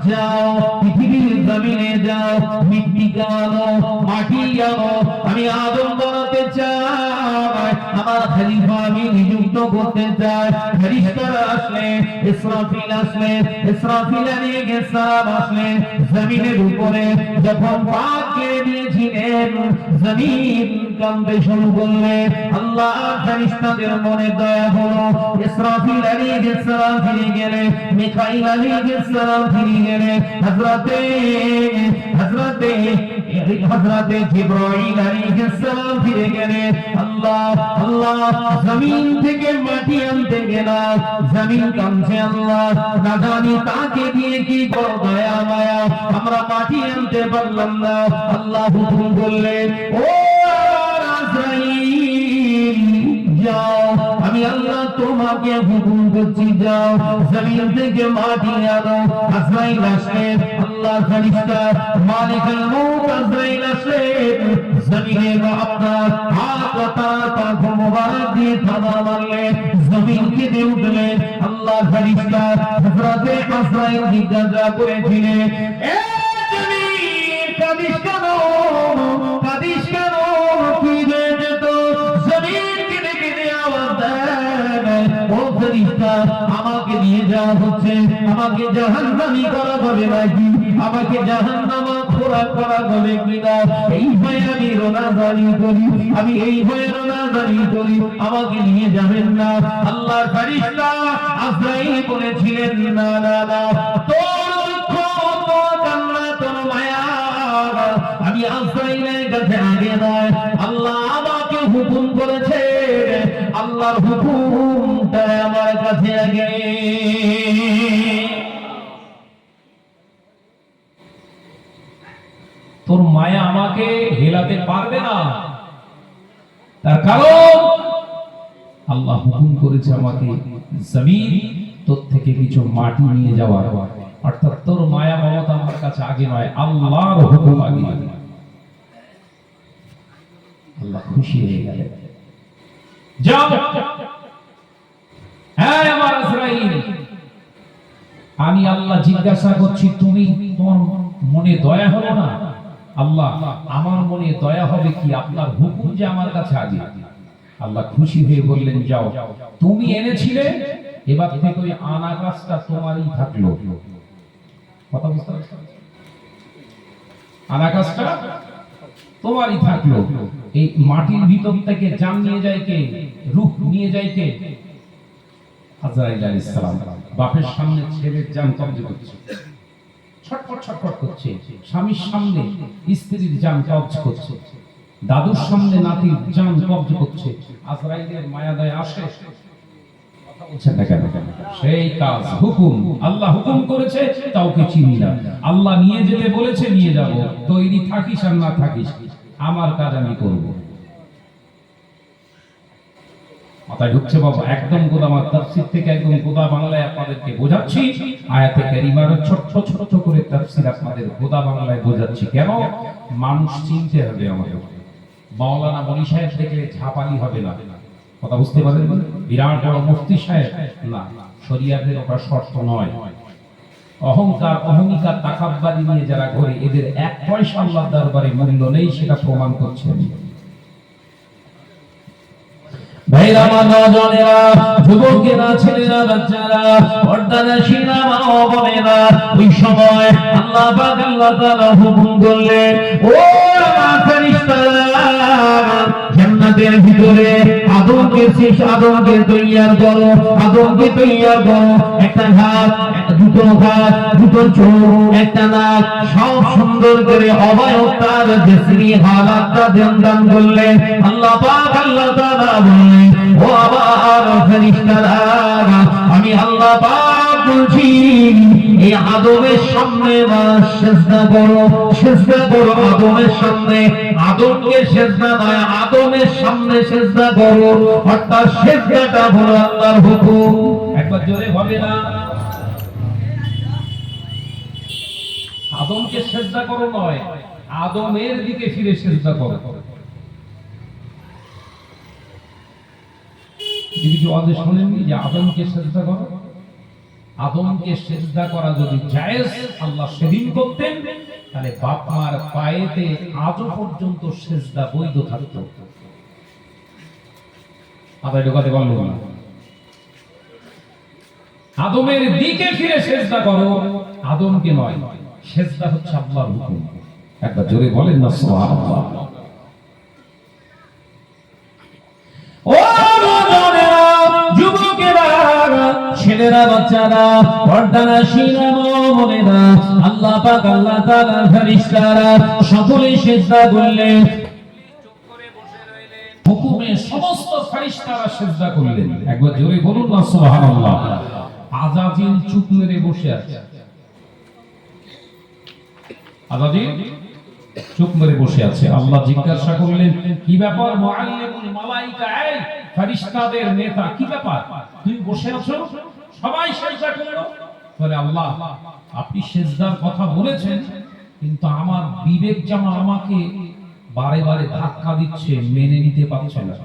যাও পৃথিবীর জমিনে যাও, মৃত্তিকা আনো, মাটি আনো, আমি আদম বানাতে চাই, আমার খলিফা আমি নিযুক্ত করতে চাই। ফেরেশতারা আসলেন, ইসরাফিল আসলেন, ইসরাফিল আলাইহিস সালাম আসলেন জমিনের উপরে। যখন পাক কেড়ে দিয়েছিলেন, জমিন কাঁপতে শুরু করলেন। আল্লাহ ফেরেশতাদের মনে দয়া হলো, ইসরাফিল আলাইহিস সালাম ফিরে গেলেন, মিকাইল আলাইহিস সালাম ফিরে গেলেন, হযরতে জিবরাইল আলাইহিস সালাম ফিরে গেলেন। আল্লাহ জমিন থেকে মাটি আনতে গেলাম, জমিন কাঁপছে। আল্লাহ না জানি তাকে দিয়ে কি বড় দয়া মায়া, আমরা মাটি আনতে পারলাম না। আল্লাহ হুকুম করলেন, ও আজরাইল যাও, আমি আল্লাহ তোমাকে হুকুম করছি, যাও জমিন থেকে মাটি আনো। আজরাইল আসলেন, আল্লাহর ফেরেশতা মালিকুল মউত আজরাইল আসলেন, জমিনে আপনার হাত পাক মোবারক দিয়ে থাবা মারলেন, জমিন কেঁপে উঠলেন। আল্লাহর ফেরেশতা হযরতে আজরাইল জিজ্ঞাসা করেছিলেন, এ জমিন কাঁদিস কেন, কাঁদিস কেন, কি হয়েছে তো? জমিন কেঁদে কেঁদে আওয়াজ দেয়, ও ফেরেশতা আমাকে নিয়ে যাওয়া হচ্ছে, আমাকে জাহান্নামী করা হবে নাকি, আমাকে জাহান্নামে খোরাক করা হবে কিনা, এই ভয়ে আমি রোনাজারি করি, আমি এই ভয়ে রোনাজারি করি, আমাকে নিয়ে যাবেন না। আল্লাহর ফেরেশতা আজরাইল বলেছিলেন, না না না, তোর দুঃখ, তোর কান্না, তোর মায়া আমি আজরাইলের কাছে আগে নয়, আল্লাহ আমাকে হুকুম করেছে, আল্লাহর হুকুমটা আমার কাছে আগে। তোর মায়া আমাকে হেলাতে পারবে না, তার কারণ আল্লাহ হুকুম করেছে আমাকে জমিন তোর থেকে কিছু মাটি নিয়ে যাওয়ার, অর্থাৎ তোর মায়া মমতা আমার কাছে আগে নয়, আল্লাহর হুকুম আগে। আল্লাহ খুশি হয়ে গেলেন, যাও। হ্যাঁ আমার আজরাইল, আমি আল্লাহ জিজ্ঞাসা করছি, তুমি তোমার মনে দয়া হলো না? আল্লাহ আমার মনে দয়া হবে কি, আপনার হুকুম যে আমার কাছে আগে। আল্লাহ খুশি হয়ে বললেন, যাও, তুমি এনেছিলে, এবার থেকে ওই আনা কাজটা তোমারই থাকলো। কথা বুঝতে পারছেন? আনা কাজটা তোমারই থাকলো। এই মাটির ভিতর থেকে জান নিয়ে যায় কে? রূহ নিয়ে যায় কে? আজরাইল আলাইহিস সালাম। বাপের সামনে ছেলের জান কবজ করছে, ছটফট ছটফট করছে, স্বামীর সামনে স্ত্রীর জান কবজ করছে, দাদুর সামনে নাতির জান কবজ করছে। আজরাইলের মায়া দয়া আসে? কথা বলছেন না কেন? সেই কাজ হুকুম, আল্লাহ হুকুম করেছে, কাউকে চিনি না, আল্লাহ নিয়ে যেতে বলেছে নিয়ে যাব, তৈরি থাকিস আর না থাকিস, আমার কাজ আমি করব। মাথায় ঢুকছে বাবা? একদম গোদা আমার তাফসীর থেকে একদম গোদা বাংলায় আপনাদেরকে বোঝাচ্ছি। আয়াতে কারিমার ছোট ছোট করে তাফসীর আপনাদের গোদা বাংলায় বোঝাচ্ছি। কেন? মানুষ চিনতে হবে আমাদের। মাওলানা মনি সাহেব দেখলে ঝাপালি হবে না, কথা বুঝতে পারেন? বিরাট বড় মুফতি সাহেব না, শরিয়াতের ওটা শর্ত নয়। অহংকার, অহমিকা, তাকাব্বুরি নিয়ে যারা ঘোরে, এদের এক পয়সা আল্লাহর দরবারে মূল্য নেই, সেটা প্রমাণ করছে। ভাইরা, নওজওয়ানেরা, যুবকেরা, ছেলেরা, বাচ্চারা, পর্দানশীলা মা ও বোনেরা, ওই সময় আল্লাহ পাক আল্লাহ তাআলা হুকুম করলেন, ও আমার ফেরেশতারা, জান্নাতের ভিতরে আদমকে তৈয়ার করো, আদমকে তৈয়ার করো। একটা হাত, দুটো হাত, দুটো চোখ, একটা নাক, সব সুন্দর করে অবয়ব তার জেসমি হালাতটা দান করলেন। আল্লাহ পাক আল্লাহ তাআলা বললেন, ও আমার ফেরেশতারা, আমি আল্লাহ পাক বলছি, এই আদমের সামনে সিজদা করো, সিজদা করো আদমের সামনে। আদমকে সিজদা নয়, আদমের সামনে সিজদা করো, অর্থাৎ সিজদাটা হলো আল্লাহর হুকুম। একবার জোরে হবে না? আদমকে সিজদা করো নয়, আদমের দিকে ফিরে সিজদা করো। যদি কেউ আদেশ শোনেননি যে আদমকে সিজদা করো, আদমকে সিজদা করা যদি জায়েজ আল্লাহ সেদিন করতেন, তাহলে বাপ মার পায়েতে আজও পর্যন্ত সিজদা বৈধ থাকতো। আদায় ঢোকাতে পারলো না। আদমের দিকে ফিরে সিজদা করো, আদমকে নয়। সিজদা হচ্ছে আল্লাহর হুকুম। একবার জোরে বলেন না সুবহানাল্লাহ। ও নওজওয়ানেরা, যুবকেরা, ছেলেরা, বাচ্চারা, পর্দানশীলা মা-বোনেরা, আল্লাহ পাক, আল্লাহ তাআলার ফেরেশতারা সকলে সিজদা করলেন। হুকুমে সমস্ত ফেরেশতারা সিজদা করলেন। একবার জোরে বলুন না সুবহানাল্লাহ। আযাজিল চুপ মেরে বসে আছে। আযাজিল চুপ মেরে বসে আছে। আল্লাহ জিজ্ঞাসা করলেন, কি ব্যাপার মুআল্লিমুল মালায়েকা, এই ফেরেশতাদের নেতা, কি ব্যাপার তুমি বসে আছো? সবাই সিজদা করলো। বলে, আল্লাহ আপনি সিজদার কথা বলেছেন, কিন্তু আমার বিবেক যেন আমাকে বারে বারে ধাক্কা দিচ্ছে, মেনে নিতে পারছে না।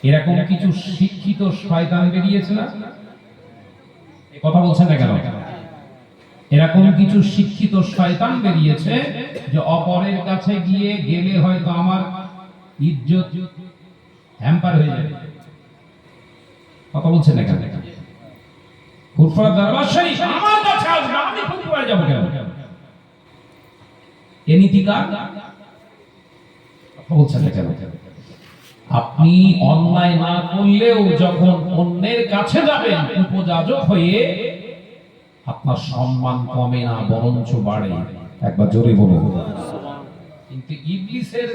এরকম কিছু শিক্ষিত শয়তান বেরিয়েছে না? কথা বলছেন না কেন? এরকম কিছু শিক্ষিত শয়তান বেরিয়েছে যে অপরের কাছে গেলে হয়তো আমার ইজ্জত হ্যাম্পার হয়ে যাবে। কথা বলছেন না কেন? ফুরফুরা দরবার শরীফ আমার কাছে আসবে, আমি ফুরফুরায় যাব কেন? এ নীতিকার। কথা বলছেন না কেন? আপনি অন্যায় না করলেও যখন অন্যের কাছে যাবেন উপযাজক হয়ে, আপনার সম্মান কমে না, বরঞ্চ বাড়ে। একবার জোরে বলুন। কিন্তু ইবলিসের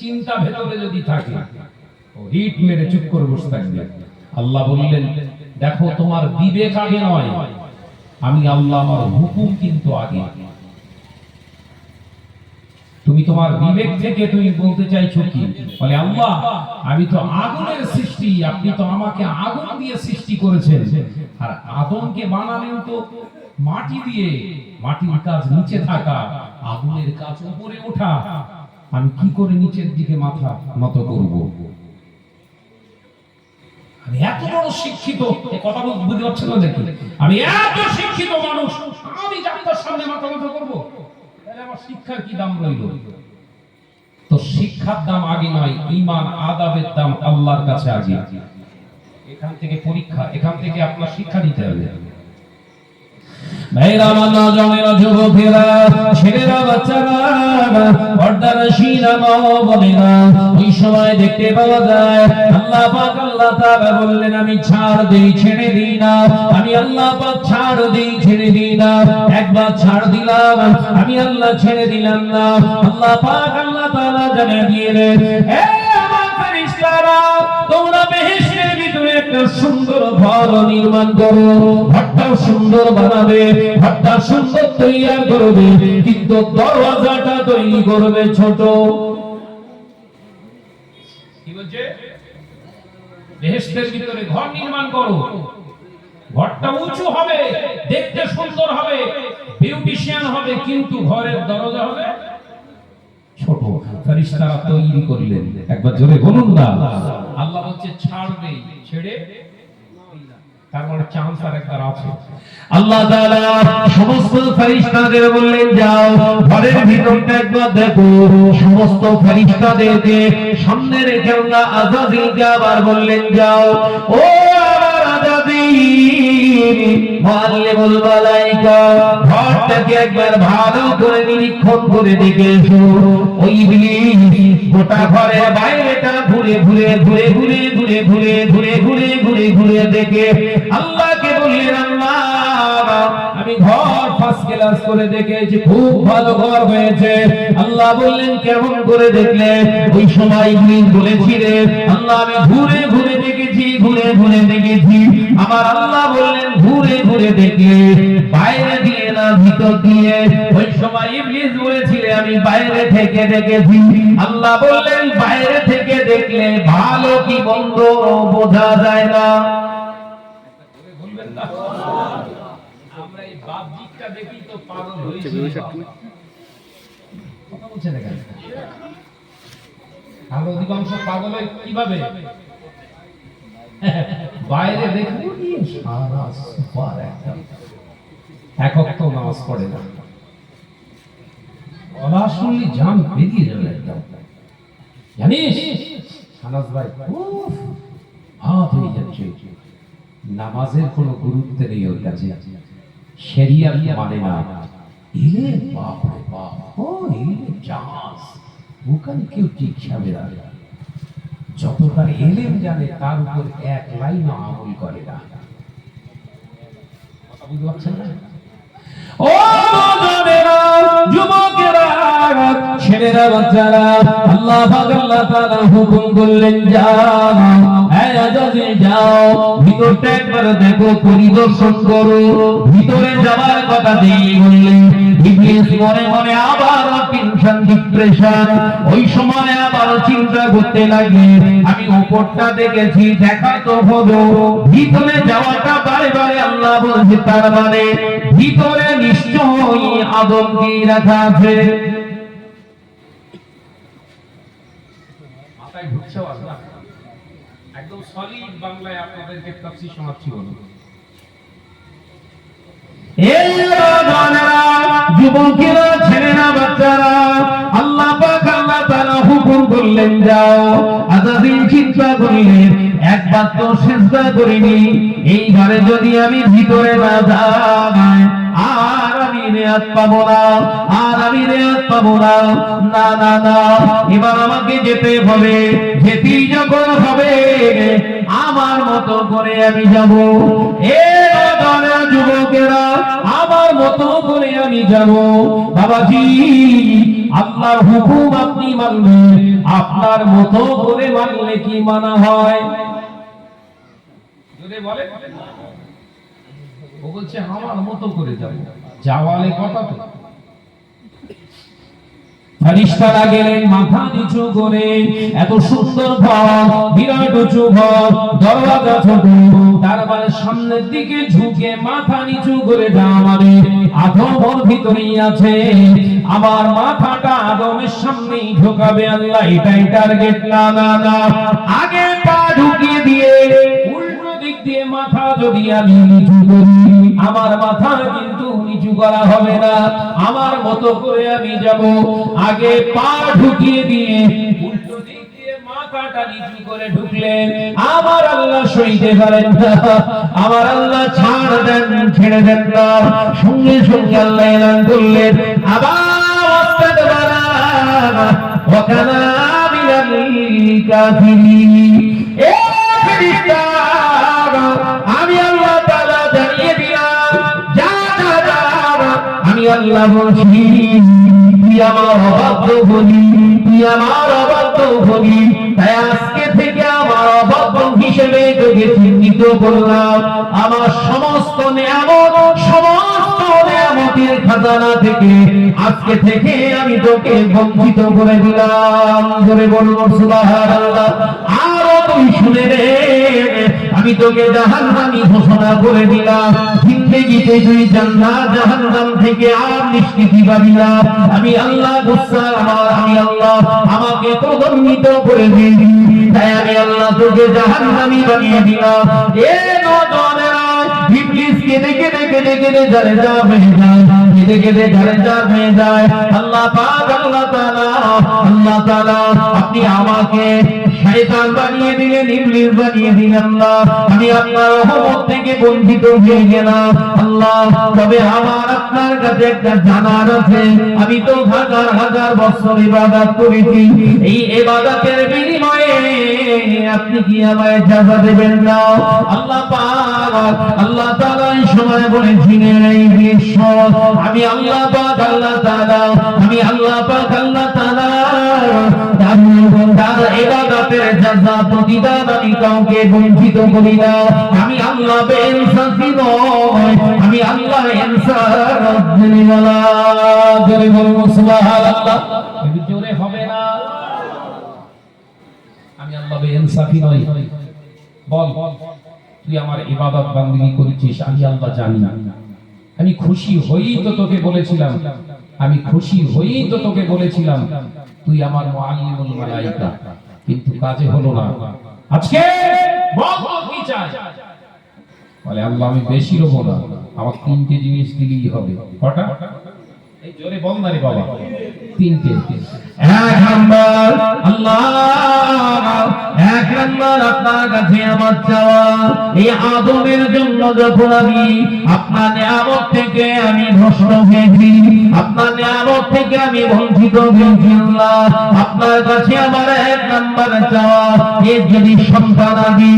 চিন্তা ভেতরে যদি থাকে, ও হিট মেরে চুপ করে বসে থাকবে। আল্লাহ বললেন, দেখো তোমার বিবেক আগে নয়, আমি আল্লাহ আমার হুকুম কিন্তু আগে। তুমি তোমার বিবেক থেকে তুমি বলতে চাইছো কি? বলে, আল্লাহ আমি তো আগুনের সৃষ্টি, আপনি তো আমাকে আগুন দিয়ে সৃষ্টি করেছেন, আর আদমকে বানালেন তো মাটি দিয়ে। মাটির কাজ নিচে থাকা, আগুনের কাজ উপরে ওঠা। আমি কি করে নিচের দিকে মাথা নত করব? আমি এত বড় শিক্ষিত, এই কথা বুঝতে পারছেন না দেখি? আমি এত শিক্ষিত মানুষ, আমি জানতার সামনে মাথা নত করব? তাহলে আমার শিক্ষার কি দাম রইল? তো শিক্ষার দাম আগে নয়, ঈমান আদাবের দাম আল্লাহর কাছে আগে। এখান থেকে পরীক্ষা, এখান থেকে আপনার শিক্ষা নিতে হবে। ভাইরা, আমার নওজওয়ানেরা, যুবকেরা, ছেলেরা, বাচ্চারা, পর্দানশীলা মা-বোনেরা, ওই সময় দেখতে পাওয়া যায় আল্লাহ পাক, আল্লাহ তাআলা বললেন, আমি ছাড় দেই, ছেড়ে দিই না। আমি আল্লাহ পাক ছাড় দেই, ছেড়ে দিই না। একবার ছাড় দিলাম, আমি আল্লাহ ছেড়ে দিলাম না। আল্লাহ পাক, আল্লাহ তাআলা জানিয়ে দিলেন, হে আমার ফেরেশতারা, তোমরা বেহেশতের ভিতরে একটা সুন্দর ঘর নির্মাণ করো। ঘরটা সুন্দর বানাবে, ঘরটা সুন্দর তৈরি করবে, কিন্তু দরওয়াজাটা তৈরি করবে ছোট। কি বলছে? বেহেশতের ভিতরে ঘর নির্মাণ করো, ঘরটা উঁচু হবে, দেখতে সুন্দর হবে, বিউটিশিয়ান হবে, কিন্তু ঘরের দরজা হবে ছোট। ফেরেশতারা তৈরি করলেন। একবার জোরে বলুন না। আল্লাহ বলছে ছাড়বে, ছেড়ে তার মানে চান্স আর একবার আছে। আল্লাহ তাআলা সমস্ত ফেরেশতাদের বললেন, যাও ঘরের ভিতরটা একবার দেখো। সমস্ত ফেরেশতাদেরকে সামনে রেখে আল্লাহ আযাজিলকে আবার বললেন, যাও ও আমার আযাজিল, মুআল্লিমুল মালায়েকা, ঘরটাকে একবার ভালো করে নিরীক্ষণ করে দেখে এসো। ওই ইবলিস গোটা ঘরের বাইরেটা ঘুরে ঘুরে ঘুরে ঘুরে ঘুরে ঘুরে ঘুরে ঘুরে ঘুরে ঘুরে দেখে আল্লাহকে বললেন, আল্লাহ আমি ঘর ফার্স্ট ক্লাস করে দেখেছি, খুব ভালো ঘর হয়েছে। আল্লাহ বললেন, কেমন করে দেখলে? ওই সময় ইবলিস বলেছিলেন, আল্লাহ আমি ঘুরে ঘুরে দেখেছি, ঘুরে ঘুরে দেখেছি। আমার আল্লাহ বললেন, ঘুরে ঘুরে দেখলে বাইরে দিয়ে না ভিতর দিয়ে। ওই সময় ইবলিস বলেছিলেন, আমি বাইরে থেকে দেখেছি। আল্লাহ বললেন, বাইরে থেকে দেখলে ভালো কি মন্দ বোঝা যায় না। আমরা এই বাহ্যিকটা দেখি তো পাগল হয়েছি। কথা বলছেন না কেন? আমরা অধিকাংশ পাগল হয় কিভাবে? বাইরে দেখবো সারা সুপার একদম একক তো নামাজ পড়ে না, গলা শুনলি জান বেরিয়ে যাবে একদম। জানিস আনাস ভাই উফ, হাত হয়ে যাচ্ছে, নামাজের কোনো গুরুত্ব নেই ওর কাছে, শরিয়াত মানে না। এলে বাপ রে বাপ, ও এলে চাস ওখানে কেউ ঠিক সাবে না, যতটা এলেম জানে তার উপর এক লাইন আমল করে না। কথা বুঝতে পারছেন না? ও বাবারা, যুবকেরা, ছেলেরা, বাচ্চারা, আল্লাহ পাক আল্লাহ তাআলা হুকুম করলেন যাও, এই আজাদে যাও, ভিতরটা একবার দেখো, পরিদর্শন করো। ভিতরে যাওয়ার কথা দিয়ে বললেন, ইবলিস মনে মনে আবার টেনশন, ডিপ্রেশন, ওই সময় আবার চিন্তা করতে লাগে, আমি উপরটা দেখেছি, দেখা তো হলো, ভিতরে যাওয়াটা বারে বারে আল্লাহ বলছে, তার মানে ভিতরে নিশ্চয়ই আদম কি রাখা আছে। মাথায় ঢুকছে না, একদম সলিড বাংলায় আপনাদেরকে তাফসীর শোনাচ্ছি। বলুন এই বাবারা, যুবকেরা, ছেলেরা, বাচ্চারা, আল্লাহ পাক আল্লাহ তাআলা হুকুম করলেন যাও। আযাদিন চিন্তা করলেন, একবার তো সিজদা করিনি, এইবারে যদি আমি ভিতরে না যাই আর আমি রেয়াত পাবো না, আর আমি রেয়াত পাবো না। না না না, এবার আমাকে যেতে হবে, যেতেই যখন হবে আমার মতো করে আমি যাব। এ বাবারা, যুবকেরা, আমার মতো করে আমি যাব। বাবাজি, আল্লাহর হুকুম আপনি মানবেন, আপনার মতো করে মানলে কি মানা হয়? যদি বলে ও বলছে আমার মতো করে যাব, যাওয়ালে কথা তো। ফেরেশতারা গেলেন মাথা নিচু করে, এত সুন্দর ঘর, বিরাট উঁচু ঘর, দরওয়াজা ছোট, তার মানে সামনের দিকে ঝুঁকে মাথা নিচু করে যাওয়া মানে আদম ওর ভিতরেই আছে, আমার মাথাটা আদমের সামনেই ঢোকাবে আল্লাহ, এটাই টার্গেট। না না না, আগে পা ঢুকিয়ে দিয়ে উল্টো দিক দিয়ে মাথা যদি আমি নিচু করি, আমার মাথা কিন্তু নিচু করা হবে না, আমার মতো করে আমি যাব। আগে পা ঢুকিয়ে দিয়ে উল্টো দিক দিয়ে মাথাটা নিচু করে ঢুকলেন, আমার আল্লাহ সইতে পারেন না, আমার আল্লাহ ছাড় দেন, ছেড়ে দেন না। সঙ্গে সঙ্গে আল্লাহ এলান করলেন, আবার ওয়াকানা মিনাল কাফিরিন। এ ফেরেশতা, আমি আল্লাহ তাআলা জানিয়ে দিলাম, যা যা যা, আমি আল্লাহ বলছি, তুই আমার অবাধ্য বলি, তুই আমার অবাধ্য বলি, তাই আজকে থেকে আমার অবাধ্য হিসেবে তোকে চিহ্নিত করলাম। আমার সমস্ত নিয়ামত, সমস্ত নিয়ামতের খাজানা থেকে আজকে থেকে আমি তোকে বঞ্চিত করে দিলাম। জোরে বলুন সুবহানাল্লাহ। আরো তুই শুনে রে, আমি তোকে জাহান্নামী ঘোষণা করে দিলাম, জিন্দেগিতে তুই জান্নাত জাহান্নাম থেকে আর নিষ্কৃতি পাবি না। আমি আল্লাহ গুসা, আমি আল্লাহ আমাকে ক্রোধান্বিত করে দিবি, তাই আমি আল্লাহ তোকে জাহান্নামী বানিয়ে দিলাম। এ নওজওয়ানেরা, ইবলিস কেঁদে কেঁদে কেঁদে কেঁদে জানে যা হয়ে যায়, কেঁদে কেঁদে জানে যা হয়ে যায়। আল্লাহ পাক আল্লাহ তাআলা আপনি আমাকে শয়তান বানিয়ে দিলেন, ইবলিস বানিয়ে দিলেন না, আমি আপনার রহমত থেকে বঞ্চিত হয়ে গেলাম আল্লাহ। তবে আমার আপনার কাছে একটা জানার আছে, আমি তো হাজার হাজার বছর ইবাদত করেছি, এই ইবাদতের বিনিময়ে আপনি কি আমায় জাযা দেবেন না? আল্লাহ পাক আল্লাহ তাআলা এই সময় বলেছিলেন, এই বিশ্ব আমি আল্লাহ পাক আল্লাহ তাআলা, আমি আল্লাহ পাক আল্লাহ তাআলা তার ইবাদতের জাযা প্রতিদান আমি কাউকে বঞ্চিত করি না। আমি আল্লাহ বেইনসাফি নয়, আমি আল্লাহ ইনসাফ দিওয়ালা। জোরে বলুন সুবহানাল্লাহ। একটু জোরে হবে না? আমি আল্লাহ বেইনসাফি নই। বল তুই আমার ইবাদত বান্দিগি করেছিস, আমি আল্লাহ জানি না। আমি খুশি হই তো তোকে বলেছিলাম, আমি খুশি হই তো তোকে বলেছিলাম তুই আমার মুআল্লিমুল মালায়েকা, কিন্তু কাজে হলো না। আজকে বল কি চায়, বলে আল্লাহ আমি বেশি রোবো না, আমার 3টে জিনিস দিলেই হবে। কটা? এই জোরে বল না রে বাবা, 3টে। এক নম্বর আল্লাহ, এক নম্বর আপনার কাছে আমার চাওয়া, এই আদমের জন্য যখন আমি আপনার নিয়ামত থেকে আমি ভ্রষ্ট হয়েছি, আপনার নিয়ামত থেকে আমি বঞ্চিত হয়েছি আল্লাহ, আপনার কাছে আমার এক নম্বর চাওয়া, এর যদি সন্তান আমি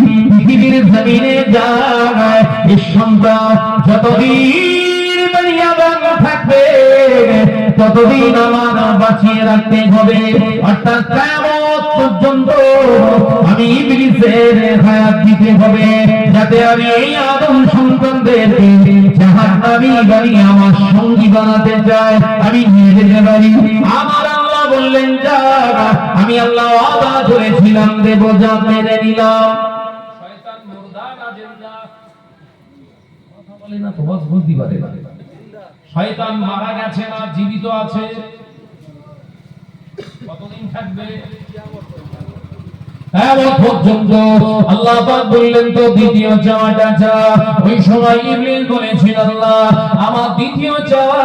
পৃথিবীর জমিনে যায়, এই সন্তান যতদিন দুনিয়াবাগ থাকবে ততদিন আমার বাঁচিয়ে রাখতে হবে, অর্থাৎ কিয়ামত পর্যন্ত আমি ইবলিসের হায়াত দিতে হবে, যাতে আমি এই আদম সন্তানদেরকে জাহান্নামী বানিয়ে আমার সঙ্গী বানাতে চাই, আমি নিয়ে যেতে পারি। আমার আল্লাহ বললেন যা, আমি আল্লাহ ওয়াদা করেছিলাম দেব, যা মেনে নিলাম। শয়তান মুর্দা না জিন্দা? কথা বলে না তো, বস বুঝতে পারে না। শয়তান মারা গেছে না জীবিত আছে? কতদিন থাকবে? কিয়ামত পর্যন্ত। আল্লাহ পাক বললেন তো দ্বিতীয় চাওয়াটা চা। ওই সময় ইবলিস বলেছিল আল্লাহ আমার দ্বিতীয় চাওয়া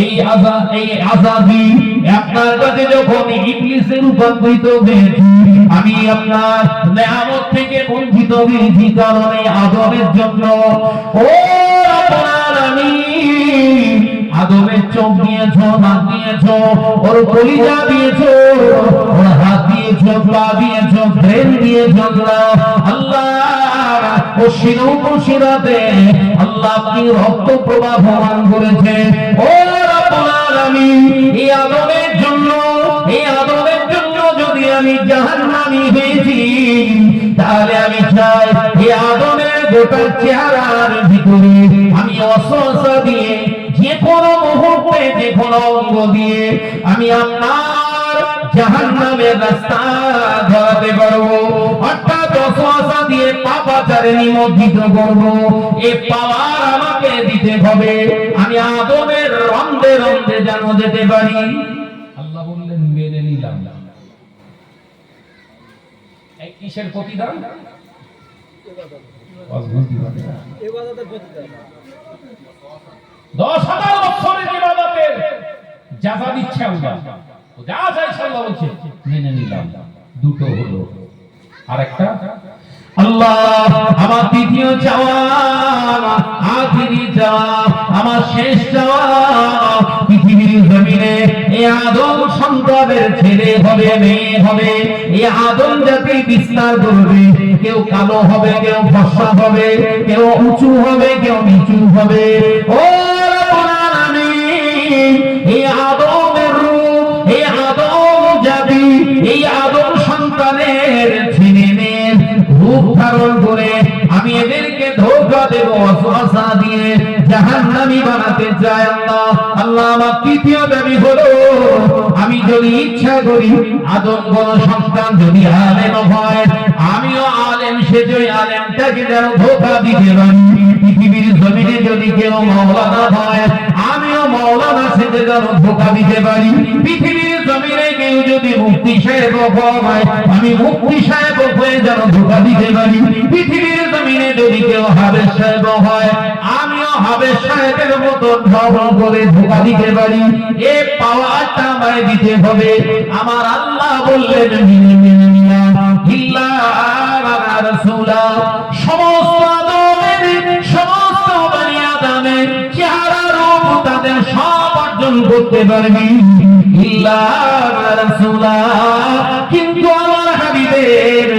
এই আযাবি আপনার কাছে যখন ইবলিসে রূপান্তরিত হয়েছি, আমি আপনার নিয়ামত থেকে বঞ্চিত হয়েছি কারণে আদমের জন্য। ও আপনার আমি আদমের চোখ দিয়েছো, নাক দিয়েছো, ওর কলিজা দিয়েছো, ওর হাত দিয়েছো, পা দিয়েছো, ব্রেন দিয়েছো আল্লাহ, ও শিরাতে আল্লাহ আপনি রক্ত প্রবাহমান করেছে। ও রব্বুল আলামিন, এই আদমের জন্য, এই আদমের জন্য যদি আমি জাহান্নামী হয়েছি, তাহলে আমি চাই এই আদমের গোটা চেহারার ভিতরে আমি ওয়াসওয়াসা দিয়ে যে কোনো মুহূর্তে যে কোনো অঙ্গ দিয়ে আমি আপনার জাহান্নামের রাস্তা ধরাতে পারবো, অর্থাৎ ওয়াসওয়াসা দিয়ে পাপাচারে নিমজ্জিত করবো। এই পাওয়ার আমাকে দিতে হবে, আমি আদমের রন্ধে রন্ধে যেন যেতে পারি। আল্লাহ বললেন মেনে নিলাম। এই কিসের প্রতিদান? বুঝতে পারে না। 10,000 বছরের ইবাদতের যাজা দিচ্ছে আল্লাহ। যা চাইছে আল্লাহ বলছে মেনে নিলাম। দুটো হলো, আরেকটা আল্লাহ আমার দ্বিতীয় চাওয়া, আখিরি চাওয়া, আমার শেষ চাওয়া, পৃথিবীর জমিনে এই আদম সন্তানের ছেলে হবে, মেয়ে হবে, এই আদম জাতি বিস্তার করবে, কেউ কালো হবে, কেউ ফর্সা হবে, কেউ উঁচু হবে, কেউ নিচু হবে। ও রব্বুল আলামিন, এই আদমের রূপ, এই আদম জাতি, এই আদম সন্তানের ছেলে মেয়ের রূপ ধারণ করে আমি এদেরকে ধোঁকা দেব, ওয়াসওয়াসা দিয়ে জাহান্নামী বানাতে চাই আল্লাহ। আল্লাহ আমার তৃতীয় দাবি হলো, আমি যদি ইচ্ছা করি আদম কোন সন্তান যদি আলেম হয়, আমিও আলেম সেজে আলেমটাকে যেন ধোঁকা দিতে পারি। পৃথিবীর জমিনে যদি কেউ মাওলানা হয়, আমিও মাওলানা সেজে যেন ধোঁকা দিতে পারি। পৃথিবীর জমিনে কেউ যদি মুফতি সাহেব হয়, আমি মুফতি সাহেব হয়ে যেন ধোঁকা দিতে পারি। পৃথিবীর জমিনে যদি কেউ হাবেজ সাহেব হয়, আমিও হাবেজ সাহেবের মতো ধর্ম করে ধোঁকা দিতে পারি। এ পাওয়ারটা আমায় দিতে হবে। আমার আল্লাহ বললেন সমস্ত আদমের, সমস্ত বনি আদমের চেহারা রূপ তাদের সব অর্জন করতে পারবি, কিন্তু আমার হাবিবের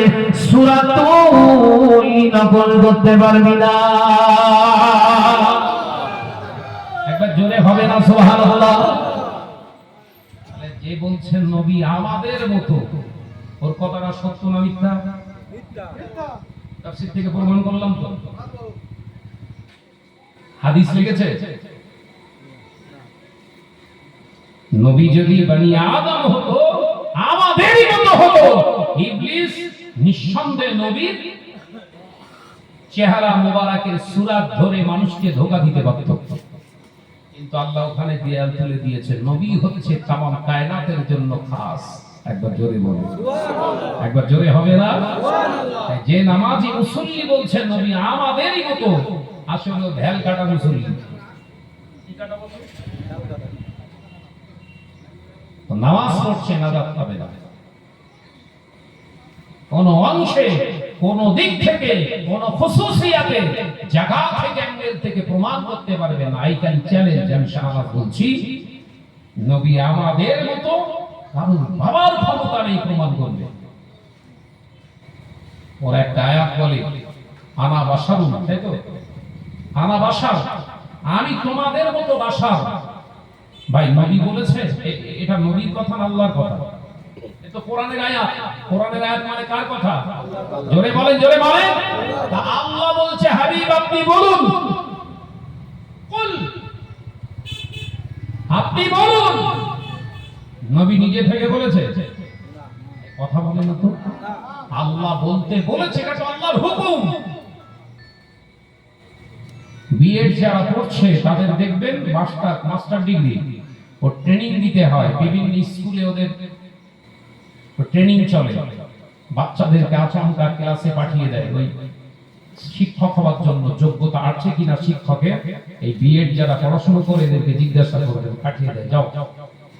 সূরা তুই নকল করতে পারবি না। একবার জোরে হবে না সুবহানাল্লাহ? তাহলে যে বলছেন নবী আমাদের মতো, ওর কথাটা সত্য না মিথ্যা? তাফসীর থেকে প্রমাণ করলাম তো। হাদিস লিখেছে নবী যদি বনি আদম হতো, আমাদেরই মতো হতো, ইবলিস নিঃসন্দেহে নবীর চেহারা মোবারকের সুরাত ধরে মানুষকে ধোঁকা দিতে পারত। কিন্তু আল্লাহ ওখানে দেয়াল তুলে দিয়েছে, নবী হচ্ছে তামাম কায়নাতের জন্য খাস। একবার জোরে বলে, একবার জোরে হবে না? যে নামাজি মুসল্লি বলছেন নবী আমাদেরই মতো, আসলে ভ্যাল কাটা মুসল্লি। নামাজ পড়ছে নাজাত পাবে না, কোন অংশে, কোন দিক থেকে, কোন খুসুসিয়াতে, জায়গা থেকে, অ্যাঙ্গেল থেকে প্রমাণ করতে পারবে না। আই ক্যান চ্যালেঞ্জ, আমি শাহাদাত বলছি, নবী আমাদের মতো কারণ বাবার ক্ষমতা নেই প্রমাণ করবে। ওর একটা আয়াত বলে আনা বাশারুন, তাই তো, আনা বাশার, আমি তোমাদের মতো বাশার। ভাই নবী বলেছে, এটা নবীর কথা না আল্লাহর কথা? এ তো কোরআনের আয়াত। কোরআনের আয়াত মানে কার কথা? জোরে বলেন, জোরে বলেন। তা আল্লাহ বলছে হাবিব আপনি বলুন, কুল, আপনি বলুন। নবী নিজে থেকে বলেছে? কথা বলে না তো। আল্লাহ বলতে বলেছে, এটা তো আল্লাহর হুকুম। বিএড যারা পড়ছে তাদের দেখবেন মাস্টার ডিগ্রি, ও ট্রেনিং দিতে হয় বিভিন্ন স্কুলে, ওদের ট্রেনিং চলে, বাচ্চাদেরকে আচমকা ক্লাসে পাঠিয়ে দেয় ওই শিক্ষক হওয়ার জন্য, যোগ্যতা আছে কিনা শিক্ষকের। এই বিএড যারা পড়াশোনা করে এদেরকে জিজ্ঞাসা করে পাঠিয়ে দেয়, যাও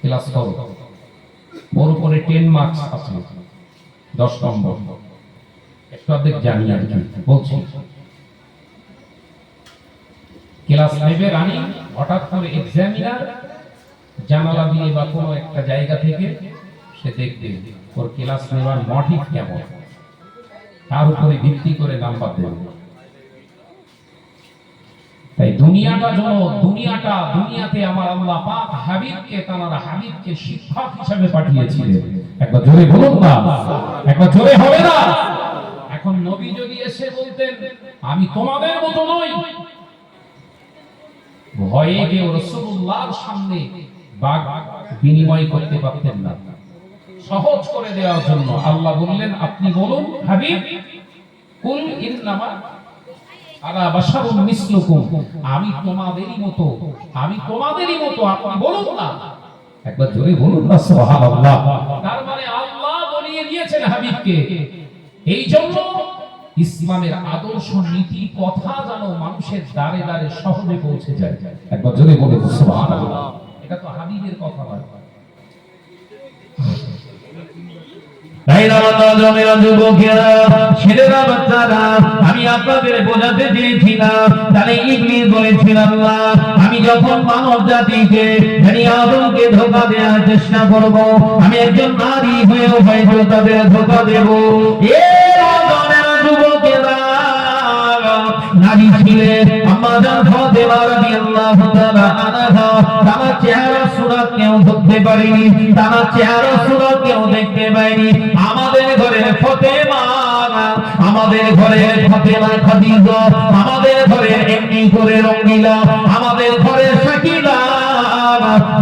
ক্লাস করো। ওর উপরে 10 মার্কস আছে, 10 নম্বর। একটু অর্ধেক জানি আর কি বলছি। ক্লাস নেবে রানি, হঠাৎ করে এক্সামিনার জানালা দিয়ে বা কোনো একটা জায়গা থেকে সে দেখবে ওর ক্লাস নেওয়ার মডিফ কেমন, তার উপরে ভিত্তি করে নাম্বার দেবে। তাই দুনিয়াতে আমার আল্লাহ পাক হাবিবকে, তার হাবিবকে শিক্ষক হিসেবে পাঠিয়েছিলেন। একবার জোরে বলুন না, একবার জোরে হবে না? এখন নবী যদি এসে বলতেন আমি তোমাদের মতো নই, ভয়ে কেউ রাসূলুল্লাহর সামনে বাগ বিনিময় করতে পারতেন না। সহজ করে দেওয়ার জন্য আল্লাহ বললেন আপনি বলুন হাবিব, কুল ইন্নামা আনা বাশারুন মিসলুকুম, আমি তোমাদেরই মতো, আমি তোমাদেরই মতো, আপনি বলুন না। একবার জোরে বলুন না সুবহানাল্লাহ। তার মানে আল্লাহ বলিয়ে দিয়েছেন হাবিবকে। এই জন্য ইসলামের আদর্শ, নীতি, কথা যেন মানুষের দ্বারে দ্বারে সহজে পৌঁছে যায়। একবার জোরে বলুন সুবহানাল্লাহ। এটা তো হাবিবের কথা নয়। ছেলেরা, বাচ্চারা, আমি আপনাদের বোঝাতে চেয়েছিলাম, তাহলে ইবলিস বলেছিল আল্লাহ আমি যখন মানব জাতিকে আদমকে ধোঁকা দেওয়ার চেষ্টা করব, আমি একজন নারী হয়েও হয়তো তাদের ধোঁকা দেব। যুবকেরা, নারী ছিলেন আম্মাজান ফাতেমা রাদিয়াল্লাহু তাআলা আনহা, তার চেহারা সুরাত কেউ ধরতে পারেনি, তার চেহারা সুরাত কেউ দেখতে পায়নি। আমাদের ঘরে ফাতেমা, আমাদের ঘরে ফাতেমা খাদিজা, আমাদের ঘরে এমনি করে রঙ্গিলা, আমাদের ঘরে সাকিলা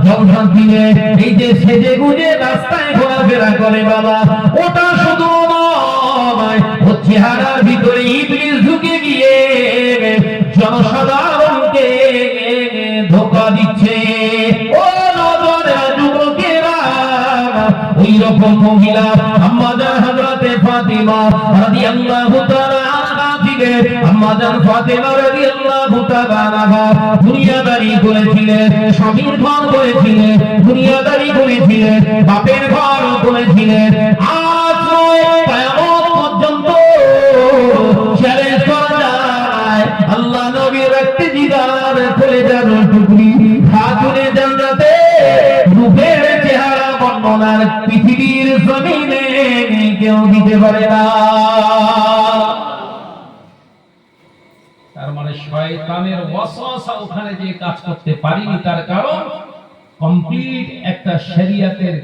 জলসান দিনে এই যে সেজে গুজে রাস্তায় ঘোরাফেরা করে বাবা, ওটা শুধু নয়, ও চেহারার ভিতরে ইবলিস ঢুকে গিয়ে জনসাধারণকে ধোঁকা দিচ্ছে। ও নজরের যুবকেরা, ওই রকম মহিলা আম্মাজান হযরতে ফাতিমা রাদিয়াল্লাহু তাআলা আনহা ছিলেন। আম্মাজান ফাতিমা রাদিয়াল্লাহু তাআলা আনহা দুনিয়াদারি করেছিলেন, স্বামীর ঘর করেছিলেন, দুনিয়াদারি করেছিলেন, বাপের ঘর করেছিলেন। আজ নয়, কিয়ামত পর্যন্ত চ্যালেঞ্জ করা যায়, আল্লাহ নবীর রক্তে জিগার খুলে যান টুকরি খাতুনে জান্নাতে রূপের চেহারা বর্ণনার পৃথিবীর জমিনে কেউ দিতে পারে না। তার মানে শয়তানের ওয়াসওয়াসা ওখানে যে কাজ করতে পারিনি, তার কারণ কমপ্লিট একটা শরিয়তের